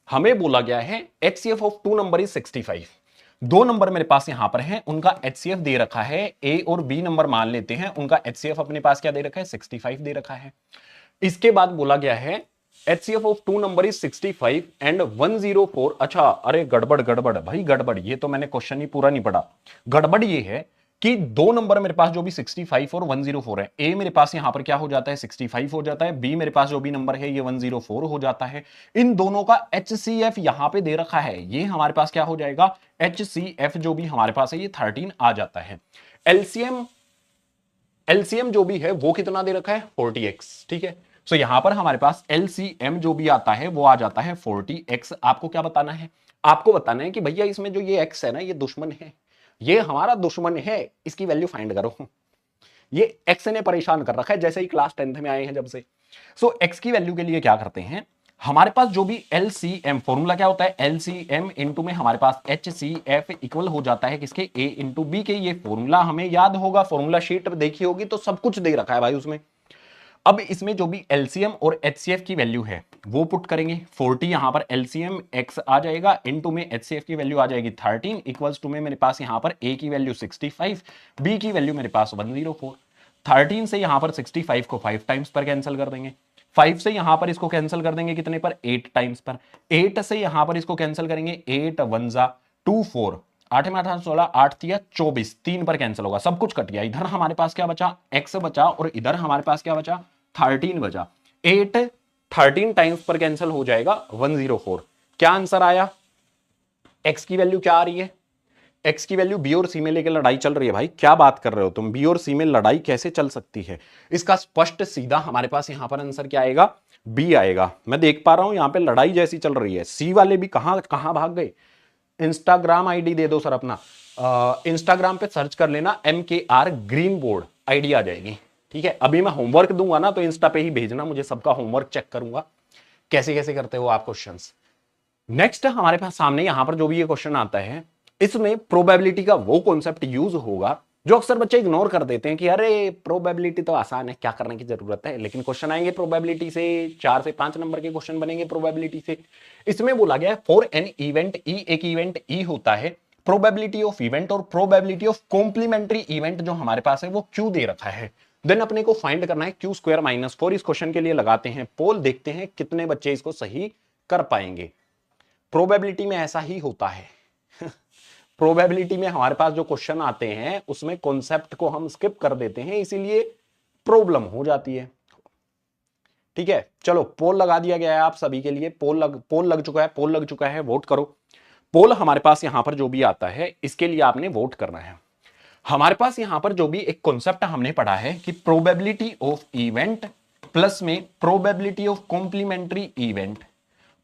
हमें बोला गया है HCF of 2 number is 65। 2 number मेरे पास यहां पर है, उनका HCF दे रखा है, A और B नंबर मान लेते हैं, उनका HCF अपने पास क्या दे रखा है, 65 दे रखा है। इसके बाद बोला गया है HCF of 2 number is 65 and 104। अच्छा, अरे गड़बड़ गड़बड़ भाई गड़बड़, ये तो मैंने क्वेश्चन ही पूरा नहीं पढ़ा। गड़बड़ ये है कि 2 नंबर मेरे पास जो भी 65 और 104 है, ए मेरे पास यहां पर क्या हो जाता है, 65 हो जाता है, बी मेरे पास जो भी नंबर है ये 104 हो जाता है। इन दोनों का HCF यहां पे दे रखा है, ये हमारे पास क्या हो जाएगा, HCF जो भी हमारे पास है ये 13 आ जाता है। एलसीएम जो भी है वो कितना दे रखा है, 40x, ठीक है। सो यहां पर हमारे पास एलसीएम जो भी आता है वो आ जाता है 40x। आपको क्या बताना है, आपको बताना है कि भैया इसमें जो ये x है ना, ये दुश्मन है, ये हमारा दुश्मन है, इसकी वैल्यू फाइंड करो। ये x ने परेशान कर रखा है जैसे ही क्लास 10th में आए हैं जब से। सो x की वैल्यू के लिए क्या करते हैं, हमारे पास जो भी LCM फॉर्मूला क्या होता है, LCM इनटू में हमारे पास HCF इक्वल हो जाता है किसके, A इंटू बी के। ये फॉर्मूला हमें याद होगा, फॉर्मूला शीट देखी होगी तो सब कुछ दे रखा है भाई उसमें। अब इसमें जो भी LCM और HCF की वैल्यू है वो पुट करेंगे। 40 यहां पर LCM x आ जाएगा, इनटू में HCF की वैल्यू आ जाएगी 13, इक्वल्स टू में मेरे पास यहां पर A की वैल्यू 65, B की वैल्यू मेरे पास 104। 13 से यहां पर 65 को 5 टाइम्स पर कैंसिल कर देंगे, 5 से यहां पर इसको कैंसिल कर देंगे कितने पर, 8 टाइम्स पर। 8 से यहां पर इसको कैंसिल करेंगे, 8 1 जा 2 4, 8 में 8 16, 8 तिया 24, 3 पर कैंसिल होगा, सब कुछ कट गया। इधर हमारे पास क्या बचा, x बचा, और इधर हमारे पास क्या बचा, 13 बचा। 8 13 टाइम्स पर कैंसिल हो जाएगा 104। क्या आंसर आया, x की वैल्यू क्या आ रही है, एक्स की वैल्यू बी और सी में लेकर लड़ाई चल रही है। भाई क्या बात कर रहे हो तुम, बी और सी में लड़ाई कैसे चल सकती है? इसका स्पष्ट सीधा हमारे पास यहां पर आंसर क्या आएगा? बी आएगा। मैं देख पा रहा हूं यहां पे लड़ाई जैसी चल रही है। सी वाले भी कहां कहां भाग गए। इंस्टाग्राम आईडी दे दो सर अपना, इंस्टाग्राम पे सर्च कर लेना MKR ग्रीन बोर्ड, आईडी आ जाएगी। ठीक है, अभी मैं होमवर्क दूंगा ना तो इंस्टा पे ही भेजना, मुझे सबका होमवर्क चेक करूंगा कैसे कैसे करते हो आप क्वेश्चंस। नेक्स्ट हमारे पास सामने यहां पर जो भी ये क्वेश्चन आता है, इसमें प्रोबेबिलिटी का वो कॉन्सेप्ट यूज होगा जो अक्सर बच्चे इग्नोर कर देते हैं कि अरे प्रोबेबिलिटी तो आसान है, क्या करने की जरूरत है। लेकिन क्वेश्चन आएंगे प्रोबेबिलिटी से, 4 से 5 नंबर के क्वेश्चन बनेंगे प्रोबेबिलिटी से। इसमें बोला गया है फॉर एन इवेंट ई, एक इवेंट ई होता है, प्रोबेबिलिटी ऑफ इवेंट और प्रोबेबिलिटी ऑफ कॉम्प्लीमेंट्री इवेंट जो हमारे पास है वो क्यू दे रखा है। देन अपने को फाइंड करना है क्यू स्क्वायर माइनस 4। इस क्वेश्चन के लिए लगाते हैं पोल, देखते हैं कितने बच्चे इसको सही कर पाएंगे। प्रोबेबिलिटी में ऐसा ही होता है प्रोबेबिलिटी में हमारे पास जो क्वेश्चन आते हैं उसमें कॉन्सेप्ट को हम स्किप कर देते हैं, इसीलिए प्रॉब्लम हो जाती है। ठीक है, चलो पोल लगा दिया गया है आप सभी के लिए। पोल लग चुका है, वोट करो। पोल हमारे पास यहां पर जो भी आता है इसके लिए आपने वोट करना है। हमारे पास यहां पर जो भी एक कॉन्सेप्ट हमने पढ़ा है कि प्रोबेबिलिटी ऑफ इवेंट प्लस में probability of complementary event,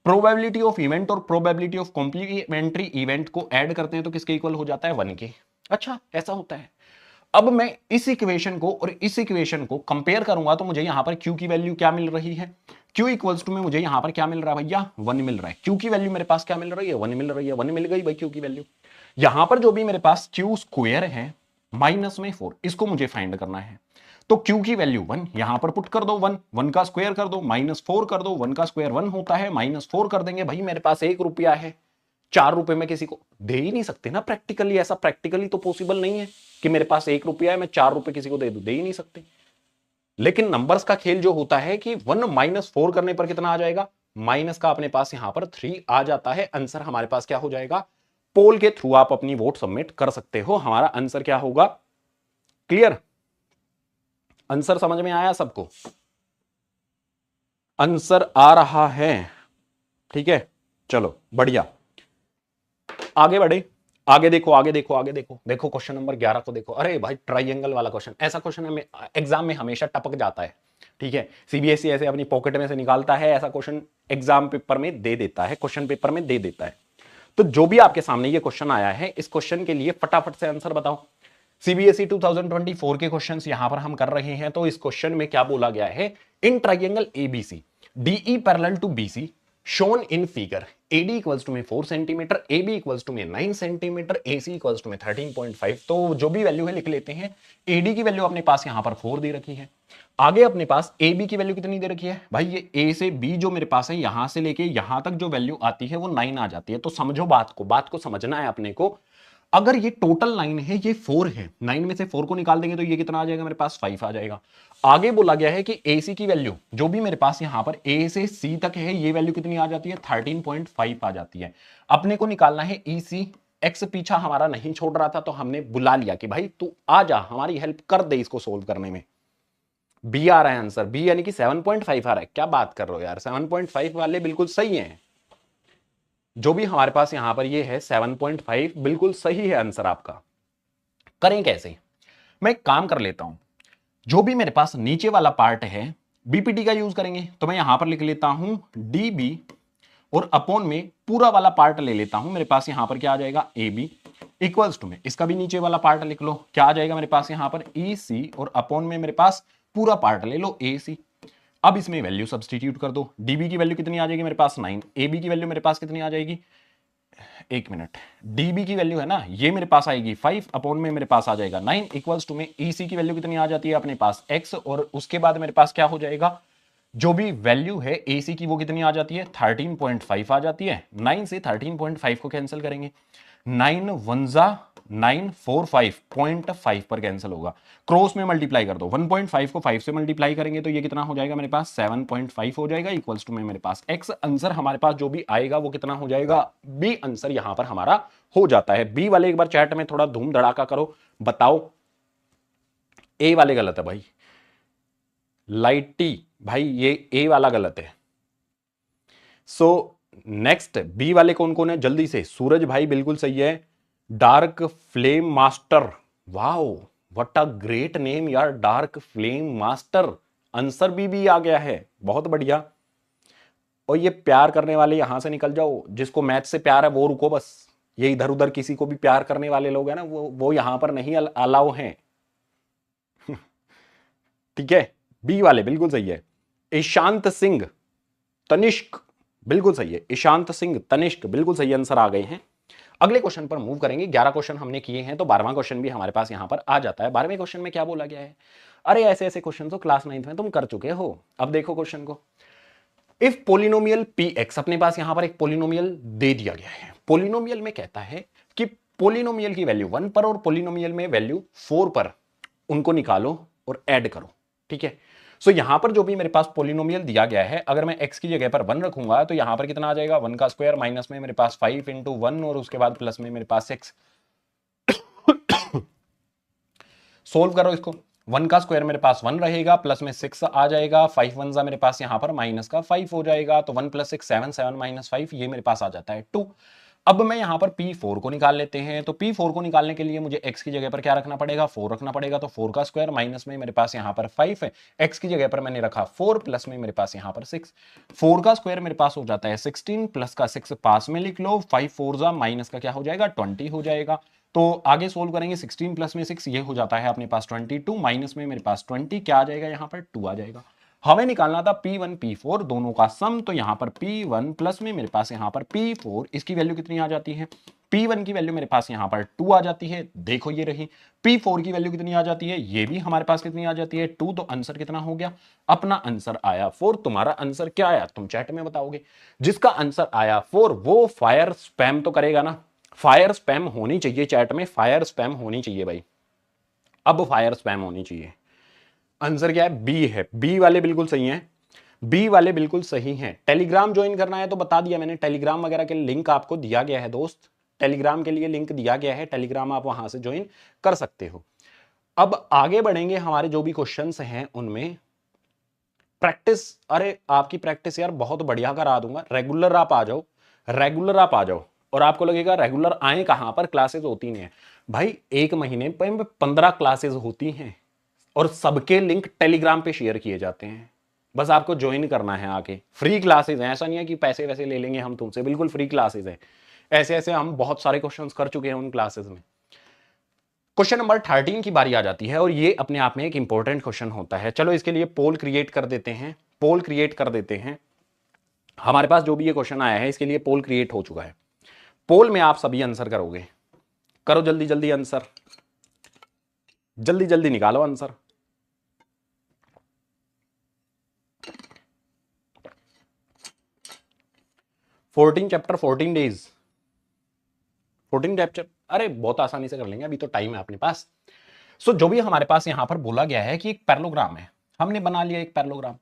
probability of event और प्रोबेबिलिटी ऑफ कॉम्प्लीमेंट्री इवेंट को ऐड करते हैं तो किसके इक्वल हो जाता है? 1 के। अच्छा ऐसा होता है। अब मैं इस इक्वेशन को और इस इक्वेशन को कंपेयर करूंगा तो मुझे यहां पर Q की वैल्यू क्या मिल रही है? Q इक्वल्स टू में मुझे यहां पर क्या मिल रहा है भैया? 1 मिल रहा है। Q की वैल्यू मेरे पास क्या मिल रही है? 1 मिल रही है। 1 मिल गई भाई Q की वैल्यू। यहां पर जो भी मेरे पास Q स्क्वायर है माइनस में 4, इसको मुझे फाइंड करना है। तो Q की वैल्यू 1 यहां पर पुट कर दो, 1 का स्क्वायर कर दो, -4 कर दो, 1 का स्क्वायर 1 होता है, -4 कर देंगे। भाई मेरे पास 1 रुपया है, 4 रुपए में किसी को दे ही नहीं सकते ना प्रैक्टिकली। ऐसा प्रैक्टिकली तो पॉसिबल नहीं है कि मेरे पास 1 रुपया है मैं 4 रुपए किसी को दे दूं, दे ही नहीं सकते। लेकिन नंबर्स का खेल जो होता है कि 1 - 4 करने पर कितना आ जाएगा? माइनस का अपने पास यहां पर 3 आ जाता है। आंसर हमारे पास क्या हो जाएगा? पोल के थ्रू आप अपनी वोट सबमिट कर सकते हो। हमारा आंसर क्या होगा? क्लियर? आंसर समझ में आया सबको? आंसर आ रहा है? ठीक है, चलो बढ़िया, आगे बढ़े। आगे देखो, आगे देखो, आगे देखो। देखो क्वेश्चन नंबर 11 को देखो। अरे भाई ट्राइंगल वाला क्वेश्चन, ऐसा क्वेश्चन हमें एग्जाम में हमेशा टपक जाता है। ठीक है, सीबीएसई ऐसे अपनी पॉकेट में से निकालता है, ऐसा क्वेश्चन एग्जाम पेपर में दे देता है, क्वेश्चन पेपर में दे देता है। तो जो भी आपके सामने ये क्वेश्चन आया है, इस क्वेश्चन के लिए फटाफट से आंसर बताओ। सीबीएसई 2024 के क्वेश्चंस यहां पर हम कर रहे हैं। तो इस क्वेश्चन में क्या बोला गया है? In triangle ABC DE parallel to BC shown in figure AD equals to में 4 सेंटीमीटर, AB equals to में 9 सेंटीमीटर, AC equals to में 13.5। तो जो भी वैल्यू है लिख लेते हैं। AD की वैल्यू अपने पास यहां पर 4 दे रखी है। आगे अपने पास AB की वैल्यू कितनी दे रखी है भाई? ये A से B जो मेरे पास है, यहां से लेके यहां तक जो वैल्यू आती है वो 9 आ जाती है। तो समझो बात को समझना है अपने को। अगर ये टोटल 9 है, ये 4 है, 9 में से 4 को निकाल देंगे तो ये कितना आ जाएगा? मेरे पास 5 आ जाएगा। आगे बोला गया है कि AC की वैल्यू जो भी मेरे पास यहां पर A से C तक है, ये वैल्यू कितनी आ जाती है? 13.5 आ जाती है। अपने को निकालना है EC। X पीछा हमारा नहीं छोड़ रहा था तो हमने बुला लिया कि भाई तू आ जा, हमारी हेल्प कर दे इसको सोल्व करने में। B आ रहा है आंसर, B यानी कि 7.5 आ रहा है। क्या बात कर रहे हो यार, 7.5 वाले बिल्कुल सही है। जो भी हमारे पास यहां पर ये है 7.5 बिल्कुल सही है आंसर आपका। करें कैसे? मैं एक काम कर लेता हूं, जो भी मेरे पास नीचे वाला पार्ट है बीपीटी का यूज करेंगे। तो मैं यहां पर लिख लेता हूं डीबी और अपॉन में पूरा वाला पार्ट ले लेता हूं। मेरे पास यहां पर क्या आ जाएगा? ए बी इक्वल्स टू में इसका भी नीचे वाला पार्ट लिख लो। क्या आ जाएगा मेरे पास यहां पर? ई सी और अपॉन में मेरे पास पूरा पार्ट ले लो ए सी। अब इसमें वैल्यू सब्सटीट्यूट कर दो। डीबी की वैल्यू कितनी आ जाएगी मेरे पास? 9। ए बी की वैल्यू मेरे पास कितनी आ जाएगी? एक मिनट, डीबी की वैल्यू है ना, ये मेरे पास आएगी 5 अपॉन में मेरे पास आ जाएगा 9 इक्वल्स टू में ईसी की वैल्यू कितनी आ जाती है अपने पास? x। और उसके बाद मेरे पास क्या हो जाएगा? जो भी वैल्यू है एसी की वो कितनी आ जाती है? 13.5 आ जाती है। 9 से 13.5 को कैंसिल करेंगे, 9 1 9 4 5.5 पर कैंसिल होगा। क्रॉस में मल्टीप्लाई कर दो, 1.5 को 5 से मल्टीप्लाई करेंगे तो ये कितना हो जाएगा मेरे पास? 7.5 हो जाएगा इक्वल्स टू में मेरे पास x। आंसर हमारे पास जो भी आएगा वो कितना हो जाएगा? बी आंसर यहां पर हमारा हो जाता है। बी वाले एक बार चैट में थोड़ा धूम धड़ाका करो, बताओ। ए वाले गलत है भाई, लाइटी भाई, ये ए वाला गलत है। सो नेक्स्ट बी वाले कौन कौन है? जल्दी से। सूरज भाई बिल्कुल सही है, dark flame master, wow what a great name यार, डार्क फ्लेम मास्टर। आंसर भी आ गया है, बहुत बढ़िया। और ये प्यार करने वाले यहां से निकल जाओ, जिसको मैथ से प्यार है वो रुको बस। ये इधर उधर किसी को भी प्यार करने वाले लोग हैं ना, वो यहां पर नहीं अलाउ हैं। ठीक है, बी वाले बिल्कुल सही है। ईशांत सिंह तनिष्क, बिल्कुल सही है। ईशांत सिंह तनिष्क, बिल्कुल सही आंसर आ गए हैं। अगले क्वेश्चन पर मूव करेंगे। 11 क्वेश्चन हमने किए हैं, तो 12वां क्वेश्चन भी हमारे पास यहां पर आ जाता है। 12वें क्वेश्चन में क्या बोला गया है? अरे ऐसे ऐसे क्वेश्चन तो क्लास 9th में तुम कर चुके हो। अब देखो क्वेश्चन को। इफ पोलिनोमियल पी एक्स, अपने पास यहां पर एक पोलिनोमियल दे दिया गया है। पोलिनोमियल में कहता है कि पोलिनोमियल की वैल्यू 1 पर और पोलिनोमियल में वैल्यू 4 पर, उनको निकालो और ऐड करो। ठीक है, सो यहां पर जो भी मेरे पास पोलिनोमियल दिया गया है, अगर मैं x की जगह पर 1 रखूंगा तो यहां पर कितना आ जाएगा? 1 का स्क्वायर, माइनस में मेरे पास 5 इंटू 1 और उसके बाद प्लस में मेरे पास 6। सोल्व करो इसको। 1 का स्क्वायर मेरे पास 1 रहेगा, प्लस में 6 आ जाएगा, 5 1 मेरे पास यहां पर माइनस का 5 हो जाएगा, तो 1 प्लस 6 7, 7 माइनस 5 ये मेरे पास आ जाता है 2। अब मैं यहां पर P4 को निकाल लेते हैं। तो P4 को निकालने के लिए मुझे x की जगह पर क्या रखना पड़ेगा? 4 रखना पड़ेगा। तो 4 का स्क्वायर, माइनस में मेरे पास यहां पर 5 है, x की जगह पर मैंने रखा 4, प्लस में मेरे पास यहां पर 6। 4 का स्क्वायर मेरे पास हो जाता है 16, प्लस का 6 पास में लिख लो, 5 4 जा माइनस का क्या हो जाएगा? 20 हो जाएगा। तो आगे सोल्व करेंगे, 16 प्लस में 6 ये हो जाता है अपने पास 22, माइनस में मेरे पास 20 क्या आ जाएगा? यहां पर 2 आ जाएगा। हमें निकालना था P1 P4 दोनों का सम, तो यहां पर P1 प्लस में मेरे पास यहां पर P4, इसकी वैल्यू कितनी आ जाती है? P1 की वैल्यू मेरे पास यहां पर 2 आ जाती है, देखो ये रही। P4 की वैल्यू कितनी आ जाती है? ये भी हमारे पास कितनी आ जाती है? 2। तो आंसर कितना हो गया? अपना आंसर आया 4। तुम्हारा आंसर क्या आया तुम चैट में बताओगे। जिसका आंसर आया 4 वो फायर स्पैम तो करेगा ना। फायर स्पैम होनी चाहिए चैट में, फायर स्पैम होनी चाहिए भाई। अब फायर स्पैम होनी चाहिए। आंसर क्या है? बी है। बी वाले बिल्कुल सही हैं, बी वाले बिल्कुल सही हैं। टेलीग्राम ज्वाइन करना है तो बता दिया मैंने, टेलीग्राम वगैरह के लिंक आपको दिया गया है दोस्त। टेलीग्राम के लिए लिंक दिया गया है, टेलीग्राम आप वहां से ज्वाइन कर सकते हो। अब आगे बढ़ेंगे, हमारे जो भी क्वेश्चंस हैं उनमें प्रैक्टिस। अरे आपकी प्रैक्टिस यार बहुत बढ़िया करा दूंगा, रेगुलर आप आ जाओ, रेगुलर आप आ जाओ। और आपको लगेगा रेगुलर आए कहां पर, क्लासेस होती नहीं है भाई। एक महीने में 15 क्लासेस होती हैं और सबके लिंक टेलीग्राम पे शेयर किए जाते हैं। बस आपको ज्वाइन करना है आके। फ्री क्लासेस हैं, ऐसा नहीं है कि पैसे वैसे ले लेंगे हम तुमसे, बिल्कुल फ्री क्लासेस है। ऐसे ऐसे हम बहुत सारे क्वेश्चंस कर चुके हैं उन क्लासेस में। क्वेश्चन नंबर 13 की बारी आ जाती है और ये अपने आप में एक इंपॉर्टेंट क्वेश्चन होता है। चलो इसके लिए पोल क्रिएट कर देते हैं, पोल क्रिएट कर देते हैं। हमारे पास जो भी ये क्वेश्चन आया है इसके लिए पोल क्रिएट हो चुका है। पोल में आप सभी आंसर करोगे, करो जल्दी जल्दी आंसर, जल्दी जल्दी निकालो आंसर। 14 चैप्टर 14 डेज, 14 चैप्टर, अरे बहुत आसानी से कर लेंगे, अभी तो टाइम है अपने पास। सो जो भी हमारे पास यहां पर बोला गया है कि एक पैरेललोग्राम है, हमने बना लिया एक पैरेललोग्राम।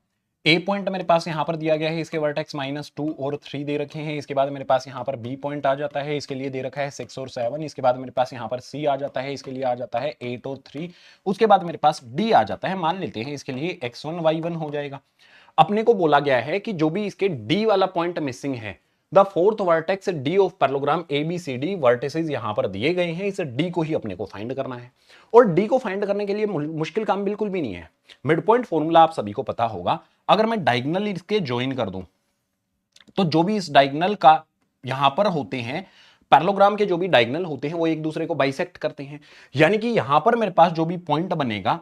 ए पॉइंट मेरे पास यहां पर दिया गया है, इसके वर्टेक्स -2 और 3 दे रखे हैं। इसके बाद मेरे पास यहां पर बी पॉइंट आ जाता है, इसके लिए दे रखा है 6 और 7। इसके बाद मेरे पास यहां पर सी आ जाता है, इसके लिए आ जाता है 8 और 3। उसके बाद मेरे पास डी आ जाता है, मान लेते हैं इसके लिए x1 y1 हो जाएगा। अपने को बोला गया है कि जो भी इसके डी वाला पॉइंट मिसिंग है, the fourth vertex D of parallelogram ABCD vertices यहां पर दिए गए हैं, इस डी को ही अपने को फाइंड करना है। और डी को फाइंड करने के लिए मुश्किल काम बिल्कुल भी नहीं है। मिड पॉइंट फॉर्मूला आप सभी को पता होगा। अगर मैं डायगोनल इसके ज्वाइन कर दूं तो जो भी इस डायगोनल का यहां पर होते हैं, पैरेललोग्राम के जो भी डायगोनल होते हैं वो एक दूसरे को बाइसेक्ट करते हैं। यानी कि यहां पर मेरे पास जो भी पॉइंट बनेगा,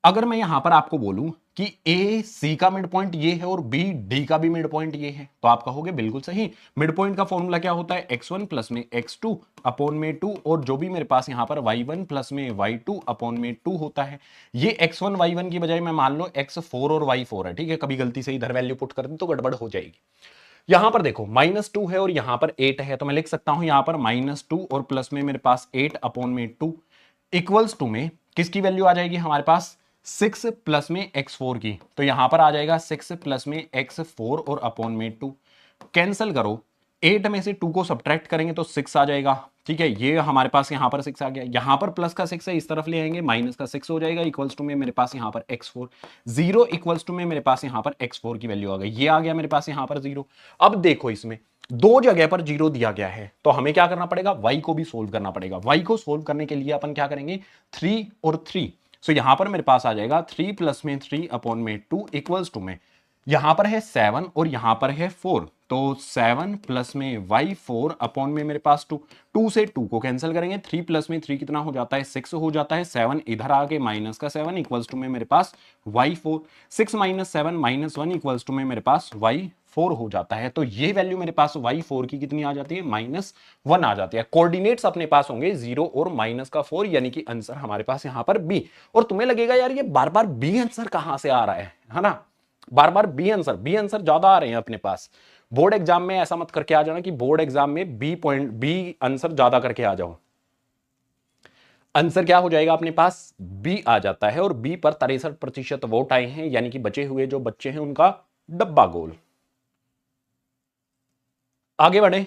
अगर मैं यहां पर आपको बोलूं कि ए सी का मिड पॉइंट ये है और बी डी का भी मिड पॉइंट ये है, तो आप कहोगे बिल्कुल सही। मिड पॉइंट का फॉर्मूला क्या होता है? x1 प्लस में x2 अपॉन में 2, और जो भी मेरे पास यहां पर y1 प्लस में y2 अपॉन में 2 होता है। ये x1 y1 की बजाय मैं मान लो x4 और y4 है, ठीक है। कभी गलती से इधर वैल्यू पुट कर दी तो गड़बड़ हो जाएगी। यहां पर देखो -2 है और यहां पर 8 है, तो मैं लिख सकता हूं यहां पर -2 और प्लस में मेरे पास 8 अपॉन में 2 इक्वल्स टू में किसकी वैल्यू आ जाएगी हमारे पास? 6 प्लस में x4 की। तो यहां पर आ जाएगा 6 प्लस में x4 और अपॉन में 2। कैंसिल करो, 8 में से 2 को सब्ट्रैक्ट करेंगे तो 6 आ जाएगा, ठीक है। ये हमारे पास यहां पर 6 आ गया, यहां पर प्लस का 6 है, इस तरफ ले आएंगे माइनस का 6 हो जाएगा, इक्वल्स टू में मेरे पास यहां पर x4 0 इक्वल्स टू में मेरे पास यहां पर x4 की वैल्यू आ गई, ये आ गया मेरे पास यहां पर 0। अब देखो इसमें दो जगह पर जीरो दिया गया है, तो हमें क्या करना पड़ेगा, y को भी सोल्व करना पड़ेगा। y को सोल्व करने के लिए अपन क्या करेंगे, 3 और 3, सो यहां पर मेरे पास आ जाएगा 3 प्लस में 3 अपॉन में 2 इक्वल्स टू में, यहां पर है 7 और यहां पर है 4, तो 7 प्लस में y 4 अपॉन में मेरे पास 2, 2 से 2 को कैंसिल करेंगे, 3 प्लस में 3 कितना हो जाता है, 6 हो जाता है, 7 इधर आके माइनस का 7 इक्वल्स टू में मेरे पास y 4, 6 minus 7 minus 1 equals to में मेरे पास y 4 हो जाता है। तो ये वैल्यू मेरे पास y 4 की कितनी आ जाती है, -1 आ जाती है। कोऑर्डिनेट्स अपने पास होंगे 0 और -4, यानी कि आंसर हमारे पास यहां पर b। और तुम्हें लगेगा यार ये बार बार b आंसर कहां से आ रहा है ना, बार बार बी आंसर ज्यादा आ रहे हैं अपने पास। बोर्ड एग्जाम में ऐसा मत करके आ जाना कि बोर्ड एग्जाम में बी आंसर ज्यादा करके आ जाओ। आंसर क्या हो जाएगा अपने पास, बी आ जाता है, और बी पर 63% वोट आए हैं, यानी कि बचे हुए जो बच्चे हैं उनका डब्बा गोल। आगे बढ़े,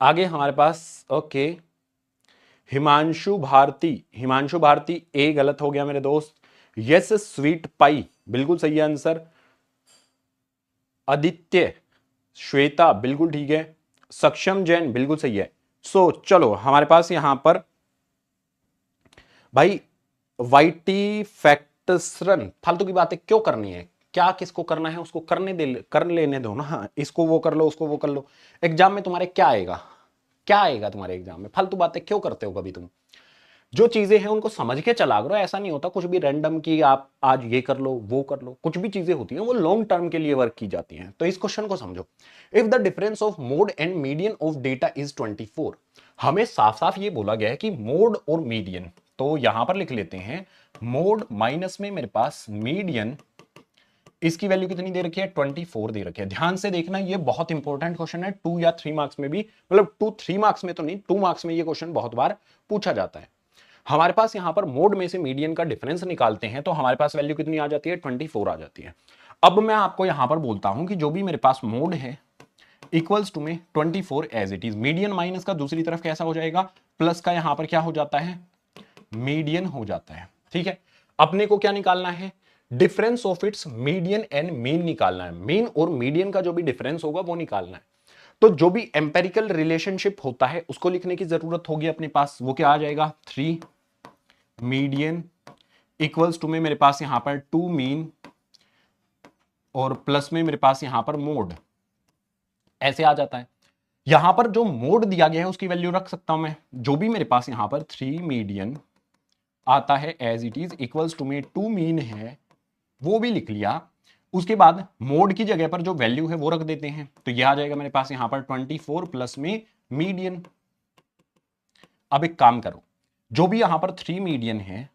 आगे हमारे पास ओके, हिमांशु भारती ए गलत हो गया मेरे दोस्त। यस स्वीट पाई बिल्कुल सही है आंसर। आदित्य, श्वेता बिल्कुल ठीक है। सक्षम जैन बिल्कुल सही है। सो चलो हमारे पास यहां पर भाई वाइटी फैक्टसरन, फालतू की बातें क्यों करनी है, क्या किसको करना है उसको कर लेने दो ना। हाँ, इसको वो कर लो, उसको वो कर लो। एग्जाम में तुम्हारे क्या आएगा, क्या आएगा तुम्हारे एग्जाम में, फालतू बातें क्यों करते हो कभी तुम। जो चीजें हैं उनको समझ के चला करो, ऐसा नहीं होता कुछ भी रैंडम की आप आज ये कर लो वो कर लो। कुछ भी चीजें होती हैं वो लॉन्ग टर्म के लिए वर्क की जाती हैं। तो इस क्वेश्चन को समझो, if the difference of mode and median of data is 24, हमें साफ साफ ये बोला गया है कि मोड और मीडियन, तो यहां पर लिख लेते हैं मोड माइनस में मेरे पास मीडियन, इसकी वैल्यू कितनी दे रखी है, 24 दे रखी है। ध्यान से देखना, ये बहुत इंपॉर्टेंट क्वेश्चन है, 2 या 3 मार्क्स में भी, मतलब 2-3 मार्क्स में तो नहीं, 2 मार्क्स में ये क्वेश्चन बहुत बार पूछा जाता है। हमारे पास यहां पर मोड में से मीडियन का डिफरेंस निकालते हैं, तो हमारे पास वैल्यू कितनी आ जाती है, 24 आ जाती है। अब मैं आपको यहां पर बोलता हूं कि जो भी मेरे पास मोड है इक्वल्स टू में 24 as it is, median minus का दूसरी तरफ कैसा हो जाएगा, प्लस का यहां पर क्या हो जाता है, मीडियन हो जाता है। ठीक है, अपने को क्या निकालना है, difference of its median and mean निकालना है। मीन और मीडियन का जो भी डिफरेंस होगा वो निकालना है। तो जो भी एम्पेरिकल रिलेशनशिप होता है उसको लिखने की जरूरत होगी अपने पास, वो क्या आ जाएगा, 3 मीडियन इक्वल्स टू में मेरे पास यहां पर 2 मीन और प्लस में मेरे पास यहां पर मोड, ऐसे आ जाता है। यहां पर जो मोड दिया गया है उसकी वैल्यू रख सकता हूं मैं, जो भी मेरे पास यहां पर 3 मीडियन आता है as it is equals to में 2 मीन है, वो भी लिख लिया। उसके बाद मोड की जगह पर जो वैल्यू है वो रख देते हैं, तो यह आ जाएगा मेरे पास यहां पर 24 प्लस में मीडियन। अब एक काम करो, जो भी यहां पर 3 मीडियन है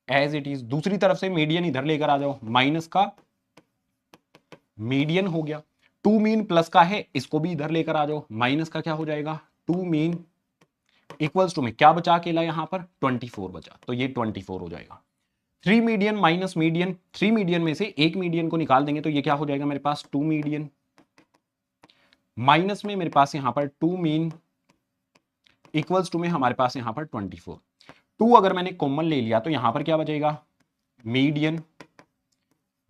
एज इट इज, दूसरी तरफ से मीडियन इधर लेकर आ जाओ, माइनस का मीडियन हो गया, 2 मीन प्लस का है, इसको भी इधर लेकर आ जाओ, माइनस का क्या हो जाएगा, 2 मीन इक्वल्स टू में क्या बचा अकेला यहां पर, 24 बचा, तो ये 24 हो जाएगा। 3 मीडियन माइनस मीडियन, 3 मीडियन में से एक मीडियन को निकाल देंगे तो ये क्या हो जाएगा मेरे पास, 2 मीडियन माइनस में मेरे पास यहां पर 2 मीन इक्वल्स टू में हमारे पास यहां पर 24। 2 अगर मैंने कॉमन ले लिया तो यहां पर क्या बचेगा, मीडियन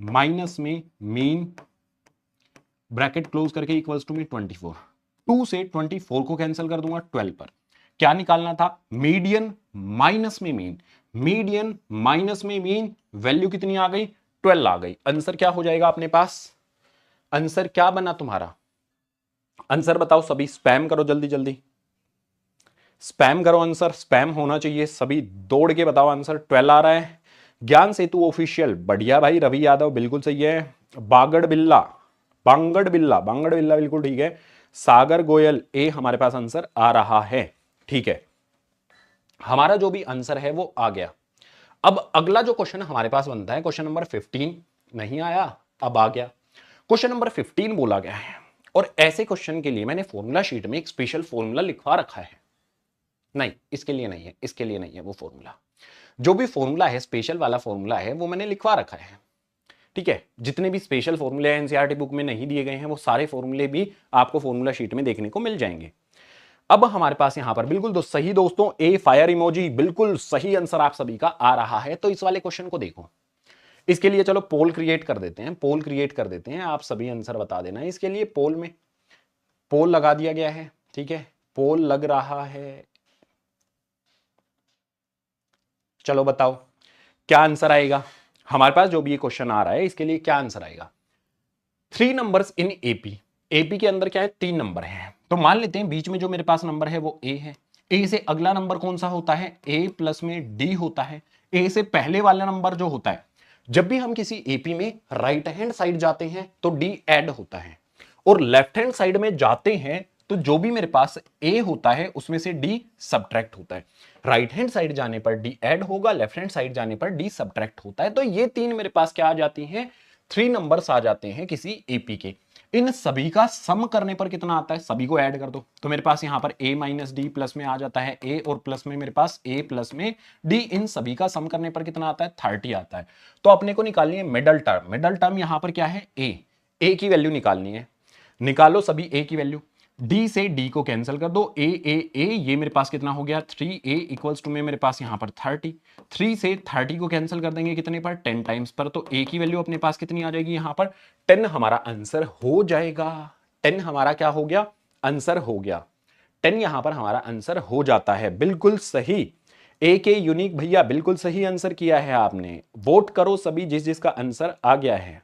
माइनस में मीन, ब्रैकेट क्लोज करके इक्वल्स टू में 24। 2 से 24 को कैंसिल कर दूंगा 12 पर। क्या निकालना था, मीडियन माइनस में मीन, मीडियन माइनस में मीन, वैल्यू कितनी आ गई, 12 आ गई। आंसर क्या हो जाएगा अपने पास, आंसर क्या बना तुम्हारा, आंसर बताओ सभी, स्पैम करो जल्दी जल्दी, स्पैम करो आंसर, स्पैम होना चाहिए सभी, दौड़ के बताओ आंसर। 12 आ रहा है। ज्ञान सेतु ऑफिशियल, बढ़िया भाई, रवि यादव बिल्कुल सही है। बांगड़ बिल्ला बिल्कुल ठीक है। सागर गोयल ए हमारे पास आंसर आ रहा है। ठीक है, हमारा जो भी आंसर है वो आ गया। अब अगला जो क्वेश्चन हमारे पास बनता है, क्वेश्चन नंबर 15 नहीं आया, अब आ गया। क्वेश्चन नंबर 15 बोला गया है, और ऐसे क्वेश्चन के लिए मैंने फॉर्मूला शीट में एक स्पेशल फॉर्मूला लिखवा रखा है। नहीं, इसके लिए नहीं है, इसके लिए नहीं है वो फॉर्मूला। जो भी फॉर्मूला है, स्पेशल वाला फॉर्मूला है, वो मैंने लिखवा रखा है। ठीक है, जितने भी स्पेशल फॉर्मूले एनसीईआरटी बुक में नहीं दिए गए हैं वो सारे फॉर्मूले भी आपको फॉर्मूला शीट में देखने को मिल जाएंगे। अब हमारे पास यहां पर बिल्कुल सही दोस्तों, ए फायर इमोजी, बिल्कुल सही आंसर आप सभी का आ रहा है। तो इस वाले क्वेश्चन को देखो, इसके लिए चलो पोल क्रिएट कर देते हैं, पोल क्रिएट कर देते हैं, आप सभी आंसर बता देना। इसके लिए पोल में पोल लगा दिया गया है, ठीक है, पोल लग रहा है। चलो बताओ क्या आंसर आएगा। हमारे पास जो भी ये क्वेश्चन आ रहा है इसके लिए क्या आंसर आएगा। 3 नंबर्स इन एपी, एपी के अंदर क्या है, 3 नंबर हैं। तो मान लेते हैं बीच में जो मेरे पास नंबर है वो ए है। ए से अगला नंबर कौन सा होता है, ए प्लस में डी होता है। ए से पहले वाला नंबर जो होता है, जब भी हम किसी एपी में राइट हैंड साइड जाते हैं तो डी ऐड होता है, और लेफ्ट हैंड साइड में जाते हैं तो जो भी मेरे पास ए होता है उसमें से डी सब्ट्रैक्ट होता है। राइट हैंड साइड जाने पर डी ऐड होगा, लेफ्ट हैंड साइड जाने पर डी सब्ट्रैक्ट होता है। तो ये 3 मेरे पास क्या आ जाती हैं, 3 नंबर्स आ जाते हैं किसी एपी के। इन सभी का सम करने पर कितना आता है, सभी को ऐड कर दो तो मेरे पास यहां पर a माइनस डी प्लस में आ जाता है a, और प्लस में मेरे पास a प्लस में d। इन सभी का सम करने पर कितना आता है, 30 आता है। तो अपने को निकालनी है मिडल टर्म। मिडल टर्म यहां पर क्या है, a की वैल्यू निकालनी है। निकालो सभी a की वैल्यू, d से d को कैंसिल कर दो, a ये मेरे पास कितना हो गया 3a इक्वल्स टू में मेरे पास यहां पर 30। 3 से 30 को कैंसिल कर देंगे कितने पर, 10 टाइम्स पर। तो a की वैल्यू अपने पास कितनी आ जाएगी, यहां पर 10 हमारा आंसर हो जाएगा। 10 हमारा क्या हो गया, आंसर हो गया। 10 यहां पर हमारा आंसर हो जाता है, बिल्कुल सही। ए के यूनिक भैया बिल्कुल सही आंसर किया है आपने। वोट करो सभी जिस जिसका आंसर आ गया है।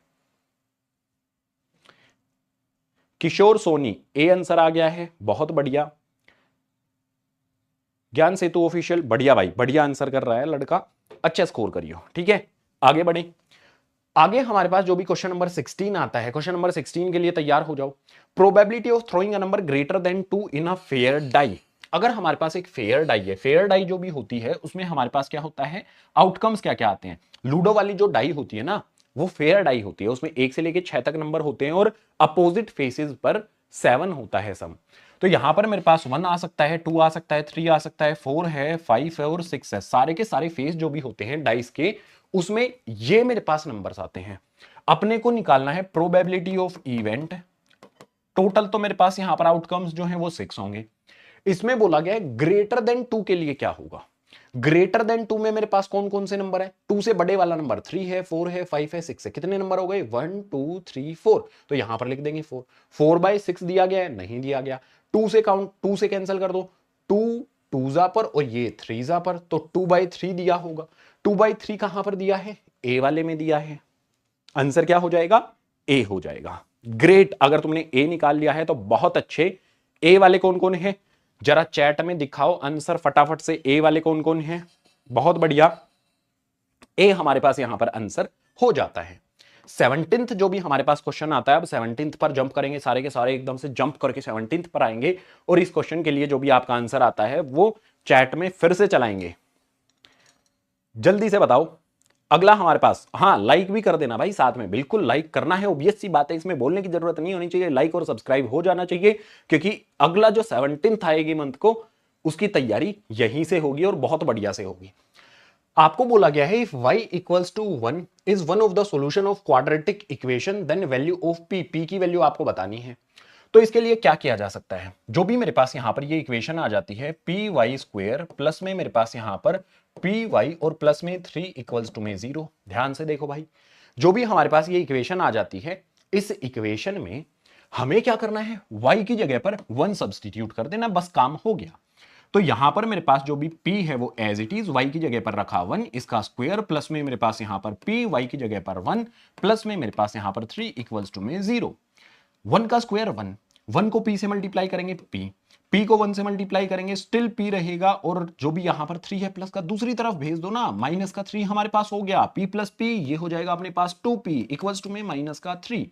किशोर सोनी ए आंसर आ गया है, बहुत बढ़िया। ज्ञान सेतु ऑफिशियल बढ़िया भाई, बढ़िया आंसर कर रहा है लड़का, अच्छा स्कोर करियो, ठीक है। आगे बढ़े। आगे हमारे पास जो भी क्वेश्चन नंबर 16 आता है, क्वेश्चन नंबर 16 के लिए तैयार हो जाओ। Probability of throwing a number greater than 2 in a fair die. अगर हमारे पास एक फेयर डाई है, फेयर डाई जो भी होती है उसमें हमारे पास क्या होता है, आउटकम्स क्या क्या आते हैं। लूडो वाली जो डाई होती है ना वो फेयर डाई होती है, उसमें 1 से लेके 6 तक नंबर होते हैं और अपोजिट फेसेस पर 7 होता है सम। तो यहां पर मेरे पास 1 आ सकता है, 2 आ सकता है, 3 आ सकता है, 4 है, 5 है और 6 है। सारे के सारे फेस जो भी होते हैं डाइस के उसमें ये मेरे पास नंबर्स आते हैं। अपने को निकालना है प्रोबेबिलिटी ऑफ इवेंट। टोटल तो मेरे पास यहां पर आउटकम्स जो हैं वो 6 होंगे। इसमें बोला गया है ग्रेटर देन 2 के लिए क्या होगा। ग्रेटर देन 2 में मेरे पास कौन कौन से नंबर है, 2 से बड़े वाला नंबर 3 है, 4 है, 5 है, 6 है। कितने नंबर हो गए, 1 2 3 4। तो यहां पर लिख देंगे 4। 4/6 दिया गया है, नहीं दिया गया। 2 से काउंट, 2 से कैंसिल कर दो, 2 2 पर और ये 3 पर, तो 2/3 दिया होगा। 2/3 कहां पर दिया है, ए वाले में दिया है। आंसर क्या हो जाएगा, ए हो जाएगा। ग्रेट, अगर तुमने ए निकाल लिया है तो बहुत अच्छे। ए वाले कौन कौन है, जरा चैट में दिखाओ आंसर फटाफट से। ए वाले कौन कौन है, बहुत बढ़िया। ए हमारे पास यहां पर आंसर हो जाता है। 17th जो भी हमारे पास क्वेश्चन आता है, अब 17th पर जंप करेंगे, सारे के सारे एकदम से जंप करके 17th पर आएंगे और इस क्वेश्चन के लिए जो भी आपका आंसर आता है वो चैट में फिर से चलाएंगे। जल्दी से बताओ। अगला हमारे पास, हाँ लाइक भी कर देना भाई साथ में, बिल्कुल लाइक करना है, ऑब्वियस सी बात है, इसमें बोलने की जरूरत नहीं होनी चाहिए, लाइक और सब्सक्राइब हो जाना चाहिए, क्योंकि अगला जो 17th आएगी मंथ को उसकी तैयारी यहीं से होगी और बहुत बढ़िया से होगी। आपको बोला गया है if y equals to 1 is one of the solution of quadratic equation then value of p, p की वैल्यू आपको बतानी है। तो इसके लिए क्या किया जा सकता है, जो भी मेरे पास यहां पर ये इक्वेशन आ जाती है py² प्लस में मेरे पास यहां पर py और प्लस में 3 इक्वल्स टू में 0। ध्यान से देखो भाई, जो भी हमारे पास ये इक्वेशन आ जाती है, इस इक्वेशन में हमें क्या करना है, y की जगह पर 1 सब्सटीट्यूट कर देना, बस काम हो गया। तो यहां पर मेरे पास जो भी p है वो एज इट इज y की जगह पर रखा 1, इसका स्क्वायर प्लस में मेरे पास यहां पर p y की जगह पर 1 प्लस में मेरे पास यहां पर 3 इक्वल्स टू में 0। 1 का स्क्वायर 1, 1 को p से मल्टीप्लाई करेंगे p को 1 से मल्टीप्लाई करेंगे स्टिल p रहेगा, और जो भी यहां पर 3 है प्लस का दूसरी तरफ भेज दो ना, माइनस का 3 हमारे पास हो गया, p प्लस p ये हो जाएगा अपने पास 2p इक्वल्स टू में माइनस का 3।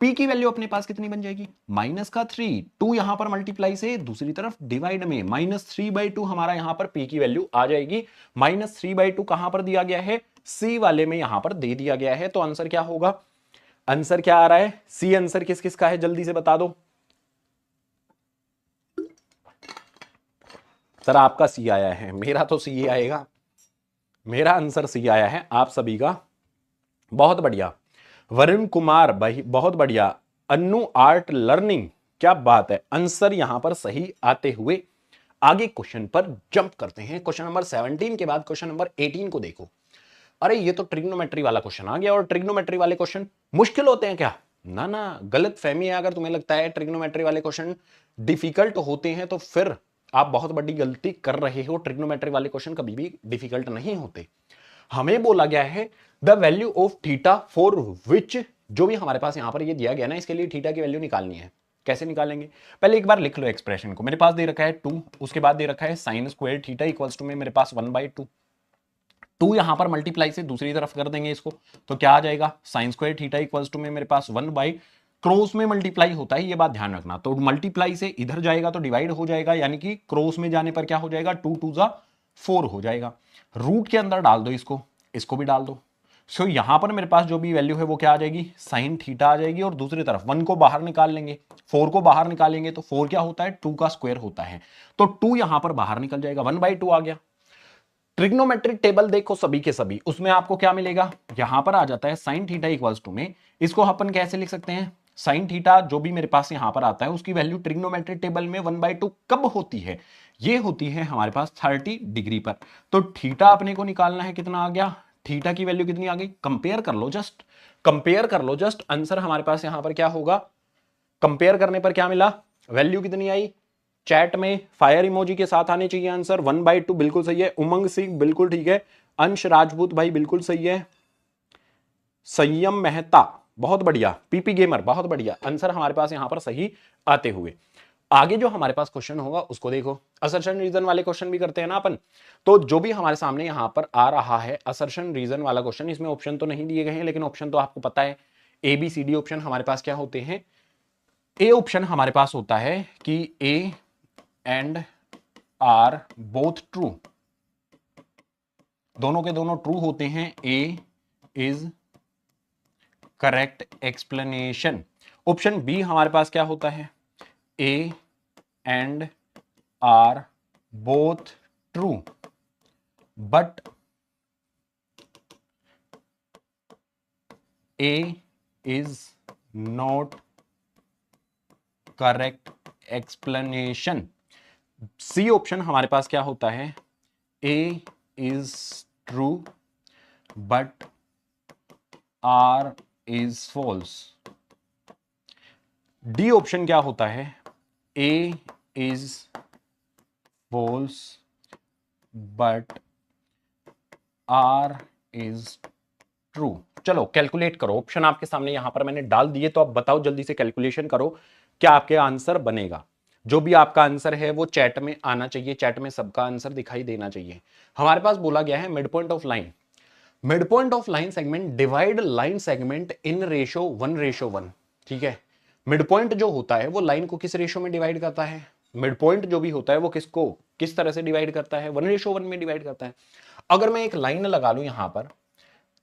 p की वैल्यू अपने पास कितनी बन जाएगी, माइनस का 3, 2 यहां पर मल्टीप्लाई से दूसरी तरफ डिवाइड में -3/2 हमारा यहां पर p की वैल्यू आ जाएगी। -3/2 कहां पर दिया गया है, c वाले में यहां पर दे दिया गया है। तो आंसर क्या होगा, आंसर क्या आ रहा है, सी आंसर किस किस का है, जल्दी से बता दो। सर आपका सी आया है, मेरा तो सी आएगा, मेरा आंसर सी आया है आप सभी का, बहुत बढ़िया। वरुण कुमार भाई बहुत बढ़िया। अन्नू आर्ट लर्निंग, क्या बात है, आंसर यहां पर सही आते हुए आगे क्वेश्चन पर जंप करते हैं। क्वेश्चन नंबर 17 के बाद क्वेश्चन नंबर 18 को देखो। अरे ये तो ट्रिग्नोमेट्री वाला क्वेश्चन आ गया, और ट्रिग्नोमेट्री वाले क्वेश्चन मुश्किल होते हैं क्या? ना ना, गलत फहमी है। अगर तुम्हें लगता है ट्रिग्नोमेट्री वाले क्वेश्चन डिफिकल्ट होते हैं तो फिर आप बहुत बड़ी गलती कर रहे हो। ट्रिग्नोमेट्री वाले क्वेश्चन कभी भी डिफिकल्ट नहीं होते। हमें बोला गया है the value of theta for which, जो भी हमारे पास यहां पर ये दिया गया ना, इसके लिए थीटा की वैल्यू निकालनी है। कैसे निकालेंगे? पहले एक बार लिख लो एक्सप्रेशन को। मेरे पास दे रखा है 2, उसके बाद दे रखा है sine square theta equals to में मेरे पास 1/2। 2 यहां पर मल्टीप्लाई से दूसरी तरफ कर देंगे इसको, तो क्या आ जाएगा? Sine square theta equals to में मेरे पास 1 क्रॉस में मल्टीप्लाई होता है, ये बात ध्यान रखना। तो मल्टीप्लाई से इधर जाएगा तो डिवाइड हो जाएगा, यानी कि क्रॉस में जाने पर क्या हो जाएगा? 2 2 जा 4 हो जाएगा। रूट के अंदर डाल दो इसको, इसको भी डाल दो। सो यहां पर मेरे पास जो भी वैल्यू है वो क्या आ जाएगी? साइन थीटा आ जाएगी। और दूसरी तरफ 1 को बाहर निकाल लेंगे, 4 को बाहर निकालेंगे तो 4 क्या होता है? 2 का स्क्वायर होता है। तो 2 यहां पर बाहर निकल जाएगा, 1/2 आ गया। ट्रिग्नोमेट्रिक टेबल देखो सभी के सभी, उसमें आपको क्या मिलेगा? यहां पर आ जाता है साइन थीटा इक्वल्स टू में, इसको अपन कैसे लिख सकते हैं? साइन थीटा जो भी मेरे पास यहां पर आता है उसकी वैल्यू ट्रिग्नोमेट्रिक टेबल में 1/2 कब होती है? ये होती है हमारे पास 30 डिग्री पर। तो थीटा अपने को निकालना है, कितना आ गया? थीटा की वैल्यू कितनी आ गई? कंपेयर कर लो जस्ट, कंपेयर कर लो जस्ट। आंसर हमारे पास यहां पर क्या होगा? कंपेयर करने पर क्या मिला? वैल्यू कितनी आई? चैट में फायर इमोजी के साथ आने चाहिए आंसर। 1/2 बिल्कुल सही है। उमंग सिंह बिल्कुल ठीक है। अंश राजपूत भाई बिल्कुल सही है। संयम मेहता बहुत बढ़िया। पीपी गेमर बहुत बढ़िया। आंसर हमारे पास यहां पर सही आते हुए। आगे जो हमारे पास क्वेश्चन होगा उसको देखो। असर्शन रीजन वाले क्वेश्चन भी करते हैं ना अपन। तो जो भी हमारे सामने यहां पर आ रहा है असर्शन रीजन वाला क्वेश्चन, इसमें ऑप्शन तो नहीं दिए गए हैं, लेकिन ऑप्शन तो आपको पता है ABCD ऑप्शन हमारे पास क्या होते हैं। ए ऑप्शन हमारे पास होता है कि A and R both true, दोनों के दोनों ट्रू होते हैं। A is correct explanation. Option B हमारे पास क्या होता है? A and R both true but A is not correct explanation. C option हमारे पास क्या होता है? A is true but R is false. D option क्या होता है? A is false but R is true. चलो कैलकुलेट करो। ऑप्शन आपके सामने यहां पर मैंने डाल दिए, तो आप बताओ जल्दी से कैलकुलेशन करो क्या आपके आंसर बनेगा। जो भी आपका आंसर है वो चैट में आना चाहिए, चैट में सबका आंसर दिखाई देना चाहिए। हमारे पास बोला गया है mid point of line, mid point of line segment divide line segment in ratio 1:1। ठीक है, मिड पॉइंट जो होता है वो लाइन को किस रेशो में डिवाइड करता है? मिड पॉइंट जो भी होता है वो किसको किस तरह से डिवाइड करता है? 1:1 में डिवाइड करता है। अगर मैं एक लाइन लगा लूं यहां पर,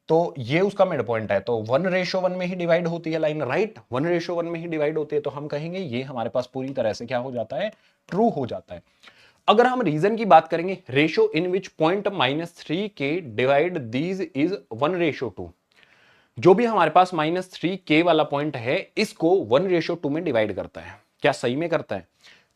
तो ये उसका मिड पॉइंट है, तो 1:1 में ही डिवाइड होती है लाइन, राइट? 1:1 में ही डिवाइड होती है, तो हम कहेंगे ये हमारे पास पूरी तरह से क्या हो जाता है? ट्रू हो जाता है। अगर हम रीजन की बात करेंगे, रेशो इन विच पॉइंट -3 के डिवाइड दीज इज 1:2। जो भी हमारे पास -3 के वाला पॉइंट है इसको 1:2 में डिवाइड करता है। क्या सही में करता है?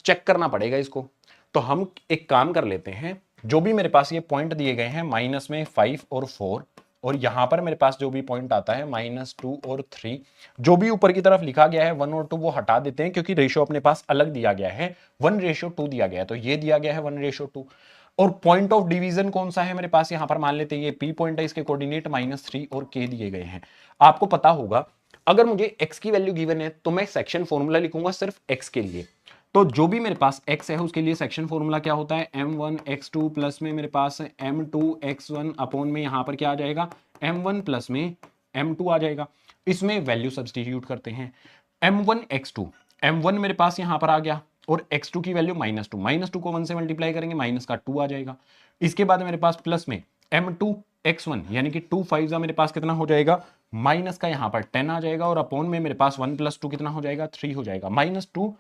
चेक करना पड़ेगा इसको। तो हम एक काम कर लेते हैं, जो भी मेरे पास ये पॉइंट दिए गए हैं माइनस में 5 और 4, और यहां पर मेरे पास जो भी पॉइंट आता है -2 और 3, जो भी ऊपर की तरफ लिखा गया है 1 और 2 वो हटा देते हैं, क्योंकि रेशो अपने पास अलग दिया गया है, 1:2 दिया गया है, तो ये दिया गया है 1:2। और पॉइंट ऑफ डिवीजन कौन सा है मेरे पास? यहां पर मान लेते हैं ये P पॉइंट है, इसके कोऑर्डिनेट -3 और K दिए गए हैं। आपको पता होगा अगर मुझे x की वैल्यू गिवन है तो मैं सेक्शन फॉर्मूला लिखूंगा सिर्फ x के लिए। तो जो भी मेरे पास x है उसके लिए सेक्शन फॉर्मूला क्या होता है? m1x2 प्लस में मेरे पास m2x1 अपॉन में यहां पर क्या आ जाएगा? m1 प्लस में m2 आ जाएगा। इसमें वैल्यू सब्सटीट्यूट करते हैं। m1x2, m1 मेरे पास यहां पर आ गया, और x2 की वैल्यू -2, -2 को 1 से मल्टीप्लाई करेंगे, माइनस का 2 आ जाएगा। इसके बाद मेरे पास प्लस में m2x1 यानी कि 2 5 मेरे पास कितना हो जाएगा? माइनस का यहां पर 10 आ जाएगा, और अपॉन में मेरे पास 1 + 2 कितना हो जाएगा? 3 हो जाएगा। -2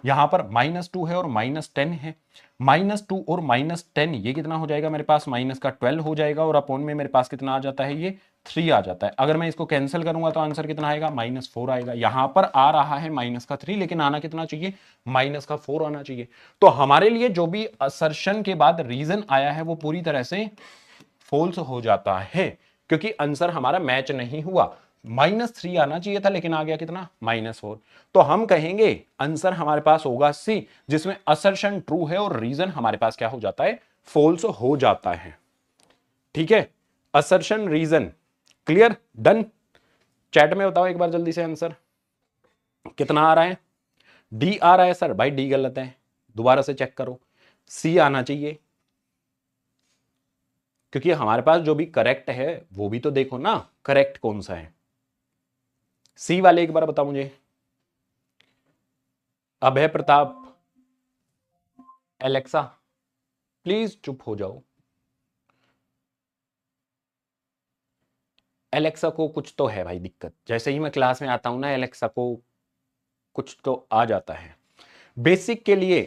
यहां पर -2 है और -10 है, -2 और -10 ये कितना हो जाएगा मेरे पास? माइनस का 12 हो जाएगा, और अपॉन में मेरे पास कितना आ जाता है? ये 3 आ जाता है। अगर मैं इसको कैंसिल करूंगा तो आंसर कितना आएगा? -4 आएगा। यहां पर आ रहा है -3, लेकिन आना कितना चाहिए? -4 आना चाहिए। तो हमारे लिए जो भी असर्शन के बाद रीजन आया है वो पूरी तरह से फॉल्स हो जाता है। क्योंकि आंसर हमारा मैच नहीं हुआ। -3 आना चाहिए था लेकिन आ गया कितना, -4। तो हम कहेंगे आंसर हमारे पास होगा सी, जिसमें असर्शन ट्रू है और रीजन हमारे पास क्या हो जाता है, फॉल्स हो जाता है। ठीक है, assertion reason clear, done. Chat में बताओ एक बार जल्दी से आंसर कितना आ रहा है। डी आ रहा है सर, भाई डी गलत है, दोबारा से चेक करो। सी आना चाहिए, क्योंकि हमारे पास जो भी करेक्ट है वो भी तो देखो ना, करेक्ट कौन सा है। सी वाले एक बार बताओ मुझे। अभय प्रताप, एलेक्सा प्लीज चुप हो जाओ। एलेक्सा को कुछ तो है भाई दिक्कत, जैसे ही मैं क्लास में आता हूं ना एलेक्सा को कुछ तो आ जाता है। बेसिक के लिए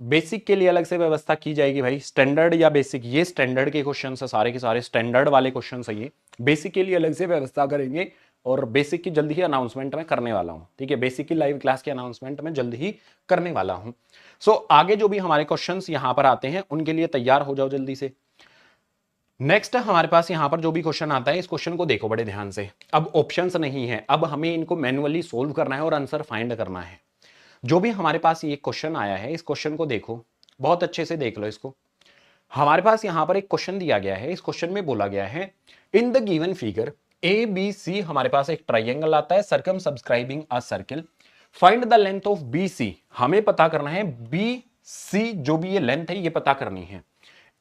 बेसिक के लिए अलग से व्यवस्था की जाएगी भाई, स्टैंडर्ड या बेसिक, ये स्टैंडर्ड के क्वेश्चन है सारे के सारे, स्टैंडर्ड वाले क्वेश्चन है ये। बेसिक के लिए अलग से व्यवस्था करेंगे और बेसिक की जल्दी ही अनाउंसमेंट में करने वाला हूं। ठीक है, बेसिक की लाइव क्लास की अनाउंसमेंट में जल्द ही करने वाला हूं। सो आगे जो भी हमारे क्वेश्चंस यहां पर आते हैं उनके लिए तैयार हो जाओ जल्दी से। नेक्स्ट हमारे पास यहां पर जो भी क्वेश्चन आता है, इस क्वेश्चन को देखो बड़े ध्यान से। अब ऑप्शंस नहीं है, अब हमें इनको मैन्युअली सोल्व करना है और आंसर फाइंड करना है। जो भी हमारे पास ये क्वेश्चन आया है, इस क्वेश्चन को देखो, बहुत अच्छे से देख लो इसको। हमारे पास यहां पर एक क्वेश्चन दिया गया है, इस क्वेश्चन में बोला गया है in the given figure A B C, हमारे पास एक ट्राइंगल आता है circum subscribing a circle, find the length of B C. हमें पता करना है बी सी जो भी ये लेंथ है ये पता करनी है।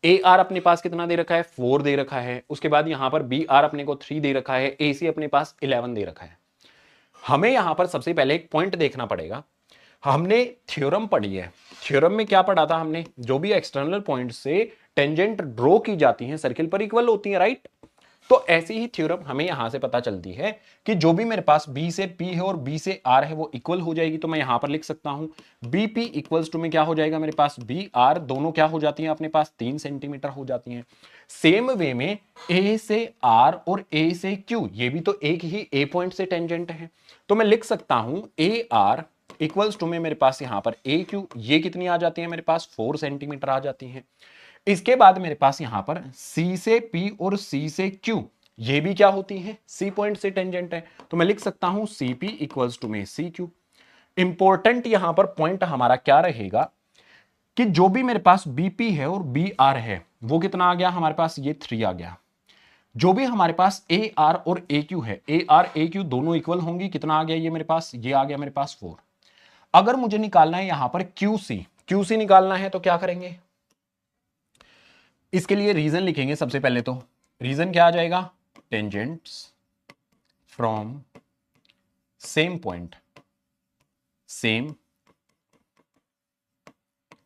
ए आर अपने पास कितना दे रखा है, 4 दे रखा है। उसके बाद यहां पर बी आर अपने को 3 दे रखा है, ए सी अपने पास 11 दे रखा है। हमें यहां पर सबसे पहले एक पॉइंट देखना पड़ेगा। हमने थ्योरम पढ़ी है, थ्योरम में क्या पढ़ा था हमने, जो भी एक्सटर्नल पॉइंट से टेंजेंट ड्रॉ की जाती हैं सर्किल पर इक्वल होती है, राइट। तो ऐसी ही थ्योरम हमें यहां से पता चलती है कि जो भी मेरे पास बी से पी है और बी से आर है वो इक्वल हो जाएगी। तो मैं यहां पर लिख सकता हूं बी पी इक्वल्स टू में क्या हो जाएगा, मेरे पास बी आर दोनों क्या हो जाती हैं अपने पास 3 सेंटीमीटर हो जाती हैं। सेम वे में ए से आर और ए से क्यू, ये भी तो एक ही ए पॉइंट से टेंजेंट है। तो मैं लिख सकता हूं ए आर इक्वल्स टू में मेरे पास यहां पर ए क्यू, ये कितनी आ जाती है मेरे पास 4 सेंटीमीटर आ जाती हैं। इसके बाद मेरे पास यहां पर C से P और C से Q, ये भी क्या होती है, C पॉइंट से टेंजेंट है। तो मैं लिख सकता हूं CP इक्वल्स टू में CQ। इंपॉर्टेंट यहां पर पॉइंट हमारा क्या रहेगा कि जो भी मेरे पास BP है और BR है वो कितना आ गया हमारे पास, ये 3 आ गया। जो भी हमारे पास AR और AQ है, AR AQ दोनों इक्वल होंगी, कितना आ गया ये मेरे पास, ये आ गया मेरे पास 4। अगर मुझे निकालना है यहां पर QC निकालना है तो क्या करेंगे, इसके लिए रीजन लिखेंगे सबसे पहले। तो रीजन क्या आ जाएगा, tangents from same point, same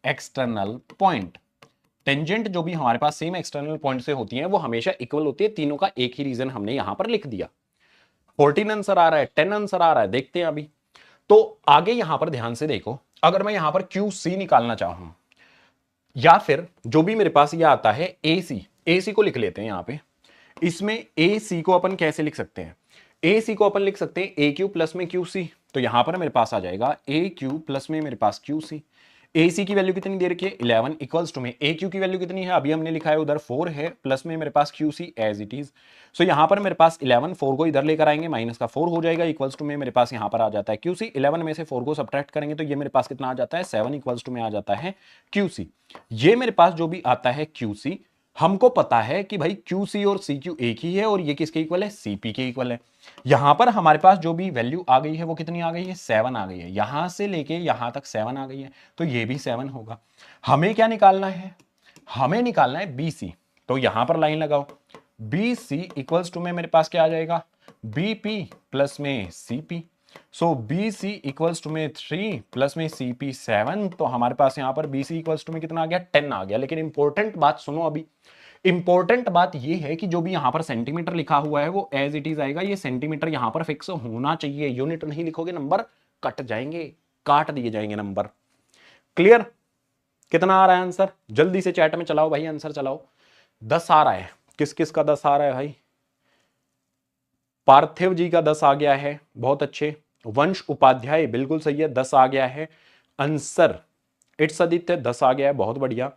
external point. Tangent जो भी हमारे पास सेम एक्सटर्नल पॉइंट से होती हैं वो हमेशा इक्वल होती है। तीनों का एक ही रीजन हमने यहां पर लिख दिया। 14 आंसर आ रहा है, 10 आंसर आ रहा है, देखते हैं अभी। तो आगे यहां पर ध्यान से देखो, अगर मैं यहां पर QC निकालना चाहूं या फिर जो भी मेरे पास ये आता है AC को लिख लेते हैं यहां पे। इसमें AC को अपन कैसे लिख सकते हैं, AC को अपन लिख सकते हैं AQ प्लस में QC। तो यहां पर मेरे पास आ जाएगा AQ प्लस में मेरे पास QC। AC की वैल्यू कितनी दे रखी है 11 इक्वल्स टू में AQ की वैल्यू कितनी है, अभी हमने लिखा है उधर 4 है, प्लस में मेरे पास QC एज इट इज। सो यहां पर मेरे पास 11, 4 को इधर लेकर आएंगे, माइनस का 4 हो जाएगा, इक्वल्स टू में मेरे पास यहां पर आ जाता है QC। 11 में से 4 को सब्ट्रैक्ट करेंगे तो ये मेरे पास कितना आ जाता है 7 इक्वल्स टू में आ जाता है QC। ये मेरे पास जो भी आता है QC, हमको पता है कि भाई QC और CQ एक ही है और ये किसके इक्वल है, CP के इक्वल है। यहां पर हमारे पास जो भी वैल्यू आ गई है वो कितनी आ गई है, 7 आ गई है। यहां से लेके यहां तक 7 आ गई है, तो ये भी 7 होगा। हमें क्या निकालना है, हमें निकालना है BC। तो यहां पर लाइन लगाओ, BC इक्वल्स टू में मेरे पास क्या आ जाएगा, BP प्लस में CP। So BC equals to में 3 प्लस में CP 7। तो हमारे पास यहां पर BC इक्वल्स टू में कितना आ गया, 10 आ गया। लेकिन इंपॉर्टेंट बात सुनो, अभी इंपॉर्टेंट बात यह है कि जो भी यहां पर सेंटीमीटर लिखा हुआ है वो एज इट इज आएगा। ये सेंटीमीटर यहां पर फिक्स होना चाहिए, यूनिट नहीं लिखोगे नंबर कट जाएंगे, काट दिए जाएंगे नंबर। क्लियर, कितना आ रहा है आंसर, जल्दी से चैट में चलाओ भाई, आंसर चलाओ। 10 आ रहा है, किस किस का 10 आ रहा है भाई, पार्थिव जी का 10 आ गया है, बहुत अच्छे। वंश उपाध्याय बिल्कुल सही है, 10 आ गया है आंसर। इट्स आदित्य 10 आ गया है, बहुत बढ़िया।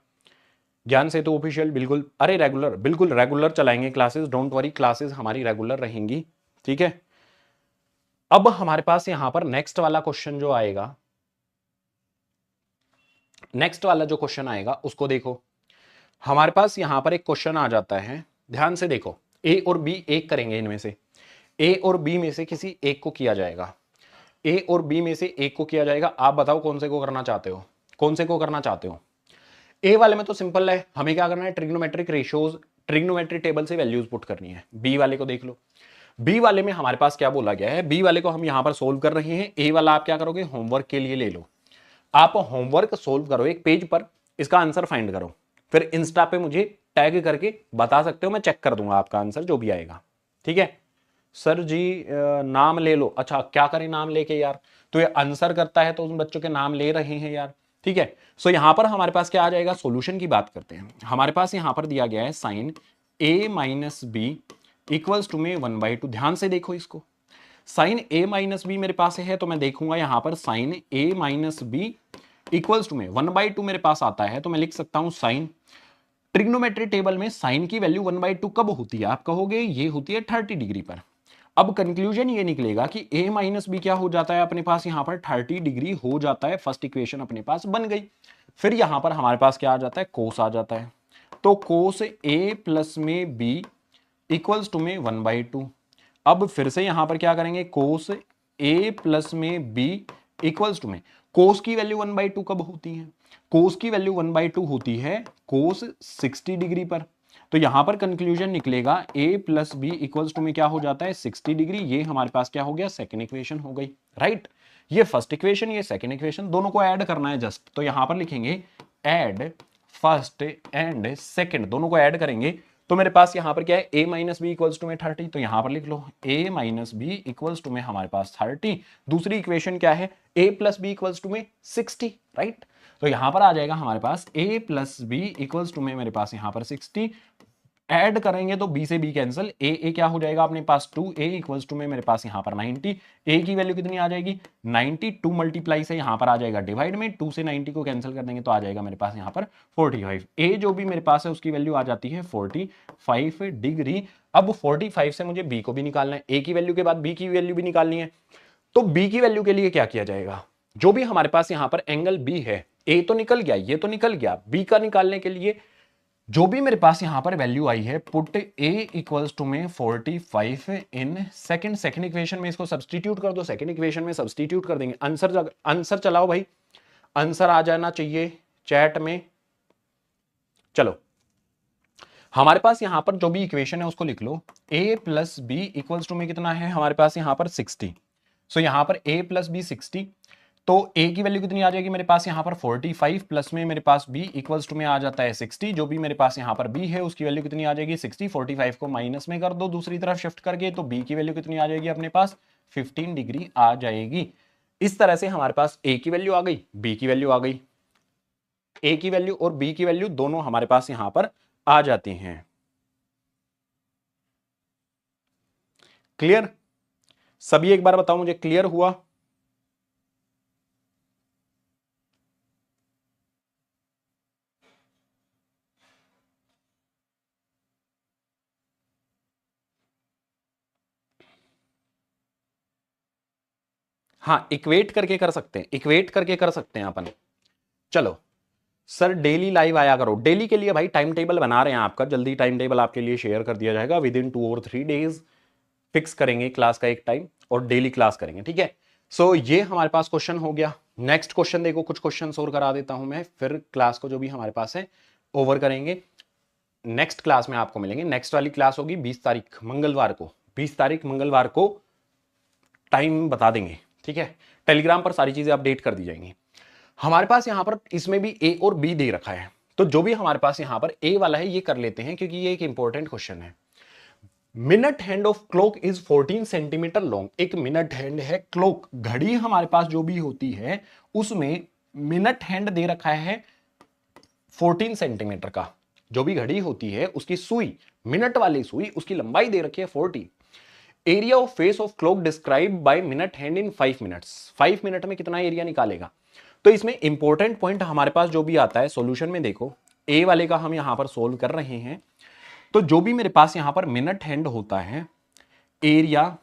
ज्ञान सेतु ऑफिशियल बिल्कुल, अरे रेगुलर, बिल्कुल रेगुलर चलाएंगे क्लासेस, डोंट वरी, क्लासेस हमारी रेगुलर रहेंगी, ठीक है। अब हमारे पास यहां पर नेक्स्ट वाला क्वेश्चन जो आएगा, नेक्स्ट वाला जो क्वेश्चन आएगा उसको देखो। हमारे पास यहां पर एक क्वेश्चन आ जाता है, ध्यान से देखो, ए और बी एक करेंगे, इनमें से ए और बी में से किसी एक को किया जाएगा, ए और बी में से एक को किया जाएगा। आप बताओ कौन से को करना चाहते हो, कौन से को करना चाहते हो। ए वाले में तो सिंपल है, हमें क्या करना है, ट्रिग्नोमेट्रिक रेशियोज, ट्रिग्नोमेट्रिक टेबल से वैल्यूज पुट करनी है। बी वाले को देख लो, बी वाले में हमारे पास क्या बोला गया है, बी वाले को हम यहां पर सोल्व कर रहे हैं। ए वाला आप क्या करोगे, होमवर्क के लिए ले लो, आप होमवर्क सोल्व करो एक पेज पर, इसका आंसर फाइंड करो, फिर इंस्टा पे मुझे टैग करके बता सकते हो, मैं चेक कर दूंगा आपका आंसर जो भी आएगा, ठीक है। सर जी नाम ले लो, अच्छा क्या करें नाम लेके यार, तो ये आंसर करता है तो उन बच्चों के नाम ले रहे हैं यार, ठीक है। सो यहां पर हमारे पास क्या आ जाएगा, सॉल्यूशन की बात करते हैं। हमारे पास यहां पर दिया गया है sine a minus B equals to में 1/2। ध्यान से देखो इसको, साइन a माइनस बी मेरे पास है, तो मैं देखूंगा यहां पर sine a minus B equals to में 1/2 मेरे पास आता है, तो मैं लिख सकता हूं साइन, ट्रिग्नोमेट्री टेबल में साइन की वैल्यू 1/2 कब होती है, आप कहोगे ये होती है 30 डिग्री पर। अब कंक्लूजन ये निकलेगा कि a माइनस बी क्या हो जाता है अपने पास, यहां पर 30 डिग्री हो जाता है, फर्स्ट इक्वेशन अपने पास बन गई। फिर यहां पर हमारे पास क्या आ जाता है, कोस आ जाता है, तो कोस a प्लस में b इक्वल्स टू में 1/2। अब फिर से यहां पर क्या करेंगे, कोस a प्लस में b इक्वल्स टू में, कोस की वैल्यू 1/2 कब होती है, कोस की वैल्यू 1/2 होती है कोस 60 डिग्री पर। तो यहां पर कंक्लूजन निकलेगा a plus B equals to में क्या हो जाता है 60 डिग्री। ये हमारे पास क्या हो गया, सेकेंड इक्वेशन हो गई, राइट। ये फर्स्ट इक्वेशन, ये सेकेंड इक्वेशन, दोनों को ऐड करना है जस्ट, तो यहां पर लिखेंगे ऐड फर्स्ट एंड सेकेंड, दोनों को ऐड करेंगे तो मेरे पास यहां पर क्या है, a minus B equals to में 30, तो यहां पर लिख लो a minus B equals to में हमारे पास 30। दूसरी इक्वेशन क्या है, a plus B equals to में 60, राइट। तो यहां पर आ जाएगा हमारे पास a plus B equals to में मेरे पास यहां पर 60, ऐड करेंगे तो b से b कैंसिल, a क्या हो जाएगा अपने पास 2a इक्वल्स टू में मेरे पास यहां पर 90, a की वैल्यू कितनी आ जाएगी 90, 2 मल्टीप्लाई से यहां पर आ जाएगा डिवाइड में, 2 से 90 को कैंसिल कर देंगे तो आ जाएगा मेरे पास यहां पर 45। a जो भी मेरे पास है उसकी वैल्यू आ जाती है 45 डिग्री। अब 45 से मुझे b को भी निकालना है, a की वैल्यू के बाद b की वैल्यू भी निकालनी है, तो b की वैल्यू के लिए क्या किया जाएगा, जो भी हमारे पास यहां पर एंगल b है, a तो निकल गया, ये तो निकल गया, b का निकालने के लिए जो भी मेरे पास यहां पर वैल्यू आई है, पुट a इक्वल्स टू में 45 इन सेकंड इक्वेशन में इसको सब्सटीट्यूट कर दो, सेकंड इक्वेशन में सब्सटीट्यूट कर देंगे, आंसर चलाओ भाई, आंसर आ जाना चाहिए चैट में। चलो हमारे पास यहां पर जो भी इक्वेशन है उसको लिख लो, a plus B equals to में कितना है हमारे पास यहां पर 60। सो यहां पर a प्लस बी 60, तो a की वैल्यू कितनी आ जाएगी मेरे पास यहां पर 45 प्लस में मेरे पास b इक्वल्स टू में आ जाता है 60, जो भी मेरे पास यहां पर b है उसकी वैल्यू कितनी आ जाएगी 60, 45 को माइनस में कर दो दूसरी तरफ शिफ्ट करके, तो b की वैल्यू कितनी आ जाएगी अपने पास 15 डिग्री आ जाएगी। इस तरह से हमारे पास a की वैल्यू आ गई, b की वैल्यू आ गई, a की वैल्यू और b की वैल्यू दोनों हमारे पास यहां पर आ जाती हैं। क्लियर, सभी एक बार बताओ मुझे, क्लियर हुआ। हाँ इक्वेट करके कर सकते हैं, इक्वेट करके कर सकते हैं अपन। चलो सर डेली लाइव आया करो, डेली के लिए भाई टाइम टेबल बना रहे हैं आपका, जल्दी टाइम टेबल आपके लिए शेयर कर दिया जाएगा, विद इन 2 और 3 डेज फिक्स करेंगे क्लास का एक टाइम और डेली क्लास करेंगे, ठीक है। सो ये हमारे पास क्वेश्चन हो गया। नेक्स्ट क्वेश्चन देखो, कुछ क्वेश्चन और करा देता हूं मैं, फिर क्लास को जो भी हमारे पास है ओवर करेंगे। नेक्स्ट क्लास में आपको मिलेंगे, नेक्स्ट वाली क्लास होगी 20 तारीख मंगलवार को, 20 तारीख मंगलवार को टाइम बता देंगे, ठीक है। टेलीग्राम पर सारी चीजें अपडेट कर दी जाएंगी। हमारे पास यहां पर इसमें भी ए और बी दे रखा है, तो जो भी हमारे पास यहां पर ए वाला है ये कर लेते हैं क्योंकि ये एक इंपॉर्टेंट क्वेश्चन है। Minute hand of clock is 14 centimetre long, एक मिनट हैंड है क्लॉक, घड़ी हमारे पास जो भी होती है उसमें मिनट हैंड दे रखा है 14 सेंटीमीटर का, जो भी घड़ी होती है उसकी सुई, मिनट वाली सुई, उसकी लंबाई दे रखी है 40। Area of face of clock describe by minute hand in 5 minutes, 5 minute में कितना एरिया निकालेगा। तो इसमें इंपॉर्टेंट पॉइंट हमारे पास जो भी आता है सॉल्यूशन में देखो, ए वाले का हम यहां पर सोल्व कर रहे हैं। तो जो भी मेरे पास यहां पर मिनट हैंड होता है, area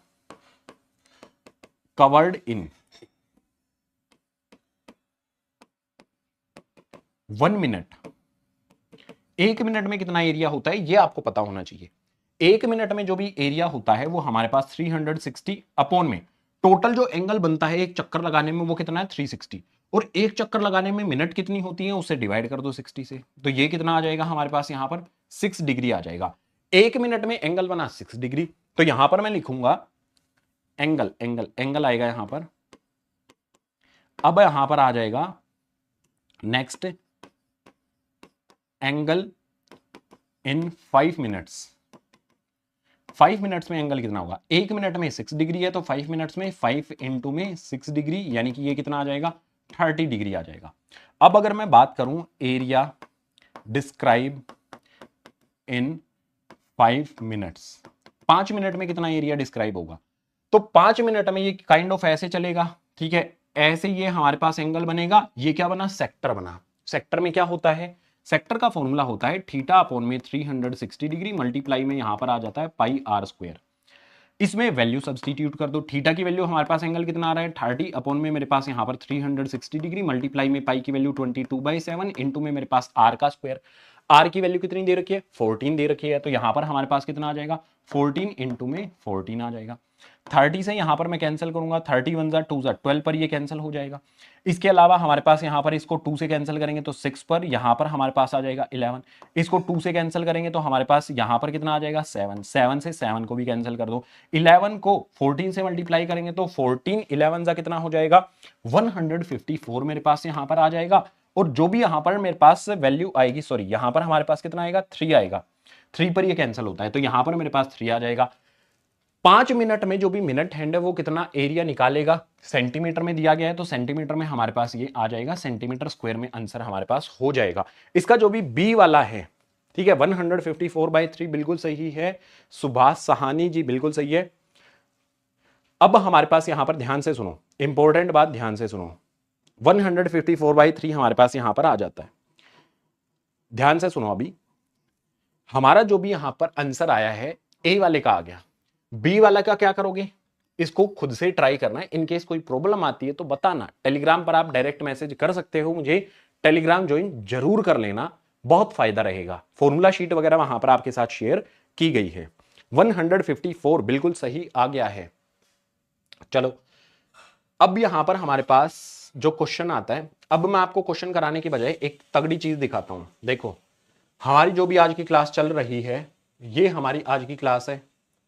covered in 1 minute, 1 minute में कितना एरिया होता है ये आपको पता होना चाहिए। 1 मिनट में जो भी एरिया होता है वो हमारे पास 360 अपॉन में टोटल जो एंगल बनता है एक चक्कर लगाने में वो कितना है 360, और एक चक्कर लगाने में मिनट कितनी होती है उसे डिवाइड कर दो 60 से, तो ये कितना आ जाएगा हमारे पास यहां पर 6 डिग्री आ जाएगा। 1 मिनट में एंगल बना 6 डिग्री, तो यहां पर मैं लिखूंगा एंगल एंगल एंगल आएगा यहां पर। अब यहां पर आ जाएगा next angle in 5 minutes. 5 minutes में एंगल कितना होगा, 1 मिनट में 6 डिग्री है तो 5 मिनट्स में 5 इंटू में 6 डिग्री, यानी कि ये कितना आ जाएगा 30 डिग्री आ जाएगा। अब अगर मैं बात करूं area describe in 5 minutes, 5 minute में कितना एरिया डिस्क्राइब होगा, तो 5 मिनट में ये काइंड ऑफ ऐसे चलेगा, ठीक है, ऐसे ये हमारे पास एंगल बनेगा। ये क्या बना, सेक्टर बना। सेक्टर में क्या होता है, सेक्टर का फॉर्मूला होता है थीटा अपॉन में 360 डिग्री मल्टीप्लाई में यहां पर आ जाता है पाई आर स्क्वायर। इसमें वैल्यू सब्सटीट्यूट कर दो, थीटा की वैल्यू हमारे पास एंगल कितना आ रहा है 30 अपॉन में मेरे पास यहां पर 360 डिग्री मल्टीप्लाई में पाई की वैल्यू 22/7 इंटू में मेरे पास आर का स्क्वायर। आर की वैल्यू कितनी दे रखी है 14 दे रखी है, तो यहां पर हमारे पास कितना आ जाएगा 14 इंटू में 14 आ जाएगा। 30 से यहां पर मैं कैंसिल करूंगा, 30 1 2 12 पर ये कैंसिल हो जाएगा। इसके अलावा हमारे पास यहां पर इसको 2 से कैंसिल करेंगे तो 6 पर, यहां पर हमारे पास आ जाएगा 11। इसको 2 से कैंसिल करेंगे तो हमारे पास यहां पर कितना आ जाएगा 7। 7 से 7 को भी कैंसिल कर दो। 11 को 14 से मल्टीप्लाई करेंगे तो 14 11 का कितना हो जाएगा 154 मेरे पास यहां पर आ जाएगा। और जो भी यहां पर मेरे पास वैल्यू आएगी, सॉरी यहां पर हमारे पास कितना आएगा 3 आएगा, 3 पर ये कैंसिल होता है तो यहां पर मेरे पास 3 आ जाएगा। 5 मिनट में जो भी मिनट हैंड है वो कितना एरिया निकालेगा, सेंटीमीटर में दिया गया है तो सेंटीमीटर में हमारे पास ये आ जाएगा, सेंटीमीटर स्क्वायर में आंसर हमारे पास हो जाएगा। इसका जो भी बी वाला है, ठीक है, 154/3 बिल्कुल सही है। सुभाष सहानी जी बिल्कुल सही है। अब हमारे पास यहां पर ध्यान से सुनो, इंपॉर्टेंट बात ध्यान से सुनो, 154/3 हमारे पास यहां पर आ जाता है। ध्यान से सुनो, अभी हमारा जो भी यहां पर आंसर आया है ए वाले का आ गया, बी वाला का क्या करोगे, इसको खुद से ट्राई करना है। इनकेस कोई प्रॉब्लम आती है तो बताना, टेलीग्राम पर आप डायरेक्ट मैसेज कर सकते हो, मुझे टेलीग्राम ज्वाइन जरूर कर लेना, बहुत फायदा रहेगा। फॉर्मूला शीट वगैरह वहां पर आपके साथ शेयर की गई है। 154 बिल्कुल सही आ गया है। चलो अब यहां पर हमारे पास जो क्वेश्चन आता है, अब मैं आपको क्वेश्चन कराने की बजाय एक तगड़ी चीज दिखाता हूं। देखो हमारी जो भी आज की क्लास चल रही है, ये हमारी आज की क्लास है,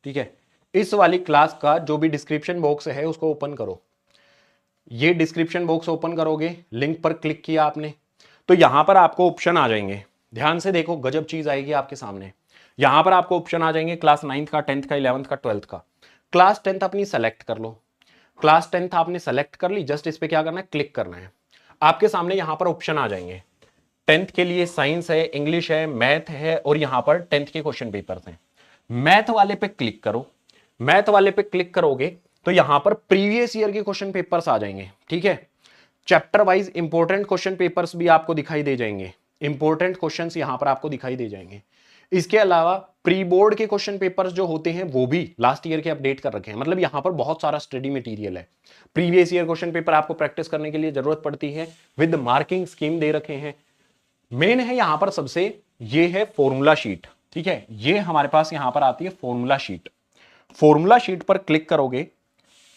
ठीक है। इस वाली क्लास का जो भी डिस्क्रिप्शन बॉक्स है उसको ओपन करो। ये डिस्क्रिप्शन बॉक्स ओपन करोगे, लिंक पर क्लिक किया आपने तो यहां पर आपको ऑप्शन आ जाएंगे। ध्यान से देखो, गजब चीज आएगी आपके सामने। यहां पर आपको ऑप्शन आ जाएंगे क्लास 9th का, 10th का, 11th का, 12th का। क्लास 10th अपनी सेलेक्ट कर लो। क्लास 10th आपने सेलेक्ट कर ली, जस्ट इस पे क्या करना है क्लिक करना है। आपके सामने यहां पर ऑप्शन आ जाएंगे। 10th के लिए साइंस है, इंग्लिश है, मैथ है, और यहां पर 10th के क्वेश्चन पेपर्स हैं। मैथ वाले पे क्लिक करो। मैथ वाले पे क्लिक करोगे तो यहां पर प्रीवियस ईयर के क्वेश्चन पेपर्स आ जाएंगे, ठीक है। Chapter wise important question papers भी आपको दिखाई दे जाएंगे, इंपॉर्टेंट क्वेश्चंस यहां पर आपको दिखाई दे जाएंगे। इसके अलावा प्री बोर्ड के क्वेश्चन पेपर्स जो होते हैं वो भी लास्ट ईयर के अपडेट कर रखे हैं। मतलब यहां पर बहुत सारा स्टडी मटेरियल है। प्रीवियस ईयर क्वेश्चन पेपर आपको प्रैक्टिस करने के लिए जरूरत पड़ती है, विद मार्किंग स्कीम दे रखे हैं। मेन है यहां पर सबसे, ये है फॉर्मूला शीट, ठीक है। ये हमारे पास यहां पर आती है फॉर्मूला शीट। फॉर्मूला शीट पर क्लिक करोगे,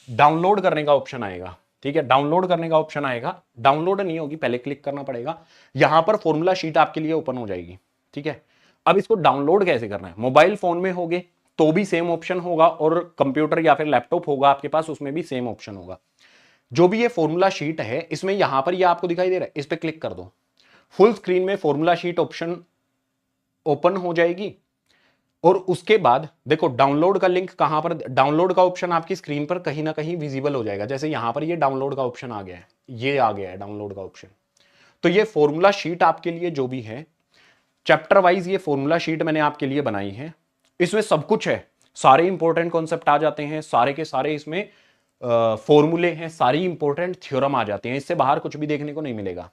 डाउनलोड करने का ऑप्शन आएगा, ठीक है। डाउनलोड करने का ऑप्शन आएगा, डाउनलोड नहीं होगी, पहले क्लिक करना पड़ेगा। यहां पर फॉर्मूला शीट आपके लिए ओपन हो जाएगी, ठीक है। अब इसको डाउनलोड कैसे करना है, मोबाइल फोन में होगे तो भी सेम ऑप्शन होगा, और कंप्यूटर या फिर लैपटॉप होगा आपके पास उसमें भी सेम ऑप्शन होगा। जो भी ये फॉर्मूला शीट है इसमें यहां पर ये आपको दिखाई दे रहा है, इस पर क्लिक कर दो। फुल स्क्रीन में फॉर्मूला शीट ऑप्शन ओपन हो जाएगी। और उसके बाद देखो डाउनलोड का लिंक कहां पर, डाउनलोड का ऑप्शन आपकी स्क्रीन पर कहीं ना कहीं विजिबल हो जाएगा। जैसे यहां पर ये डाउनलोड का ऑप्शन आ गया है, ये आ गया है डाउनलोड का ऑप्शन। तो ये फॉर्मूला शीट आपके लिए जो भी है चैप्टर वाइज, ये फॉर्मूला शीट मैंने आपके लिए बनाई है। इसमें सब कुछ है, सारे इंपॉर्टेंट कॉन्सेप्ट आ जाते हैं, सारे के सारे इसमें फॉर्मूले हैं, सारी इंपॉर्टेंट थ्योरम आ जाते हैं। इससे बाहर कुछ भी देखने को नहीं मिलेगा।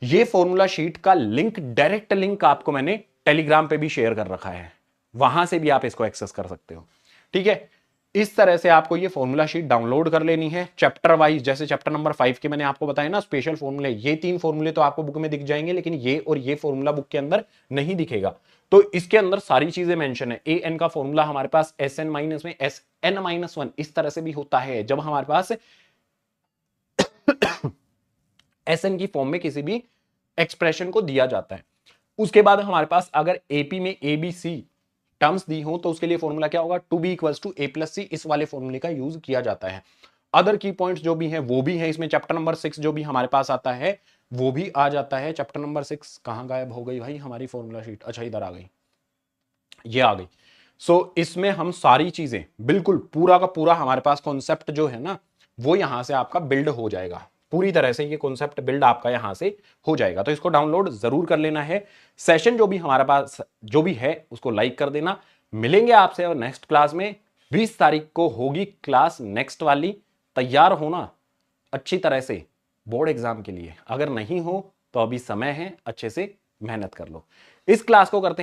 ये फॉर्मूला शीट का लिंक, डायरेक्ट लिंक आपको मैंने टेलीग्राम पे भी शेयर कर रखा है, वहां से भी आप इसको एक्सेस कर सकते हो। ठीक है, इस तरह से आपको ये फॉर्मूला शीट डाउनलोड कर लेनी है चैप्टर वाइज। जैसे चैप्टर नंबर 5 के मैंने आपको बताया ना स्पेशल फॉर्मूले, ये 3 फॉर्मूले तो आपको बुक में दिख जाएंगे, लेकिन ये और ये फॉर्मूला बुक के अंदर नहीं दिखेगा। तो इसके अंदर सारी चीजें मेंशन है। ए एन का फॉर्मूला हमारे पास एस एन माइनस में एस एन माइनस वन इस तरह से भी होता है जब हमारे पास एस एन की फॉर्म में किसी भी एक्सप्रेशन को दिया जाता है। उसके बाद हमारे पास अगर एपी में ए बी सी टर्म्स दी हो तो उसके लिए फॉर्मूला क्या होगा, two B equals to A plus C, इस वाले फॉर्मूले का यूज किया जाता है। अदर की पॉइंट्स जो भी हैं वो भी है इसमें। चैप्टर नंबर 6 जो भी हमारे पास आता है वो भी आ जाता है। चैप्टर नंबर 6 कहां गायब हो गई भाई हमारी फॉर्मूला शीट, अच्छा इधर आ गई, ये आ गई। इसमें हम सारी चीजें बिल्कुल पूरा का पूरा हमारे पास कॉन्सेप्ट जो है ना वो यहां से आपका बिल्ड हो जाएगा, पूरी तरह से ये कॉन्सेप्ट बिल्ड आपका यहां से हो जाएगा। तो इसको डाउनलोड जरूर कर लेना है। सेशन जो भी हमारे पास जो भी है उसको लाइक कर देना। मिलेंगे आपसे और नेक्स्ट क्लास में। 20 तारीख को होगी क्लास नेक्स्ट वाली। तैयार होना अच्छी तरह से बोर्ड एग्जाम के लिए, अगर नहीं हो तो अभी समय है, अच्छे से मेहनत कर लो। इस क्लास को करते हैं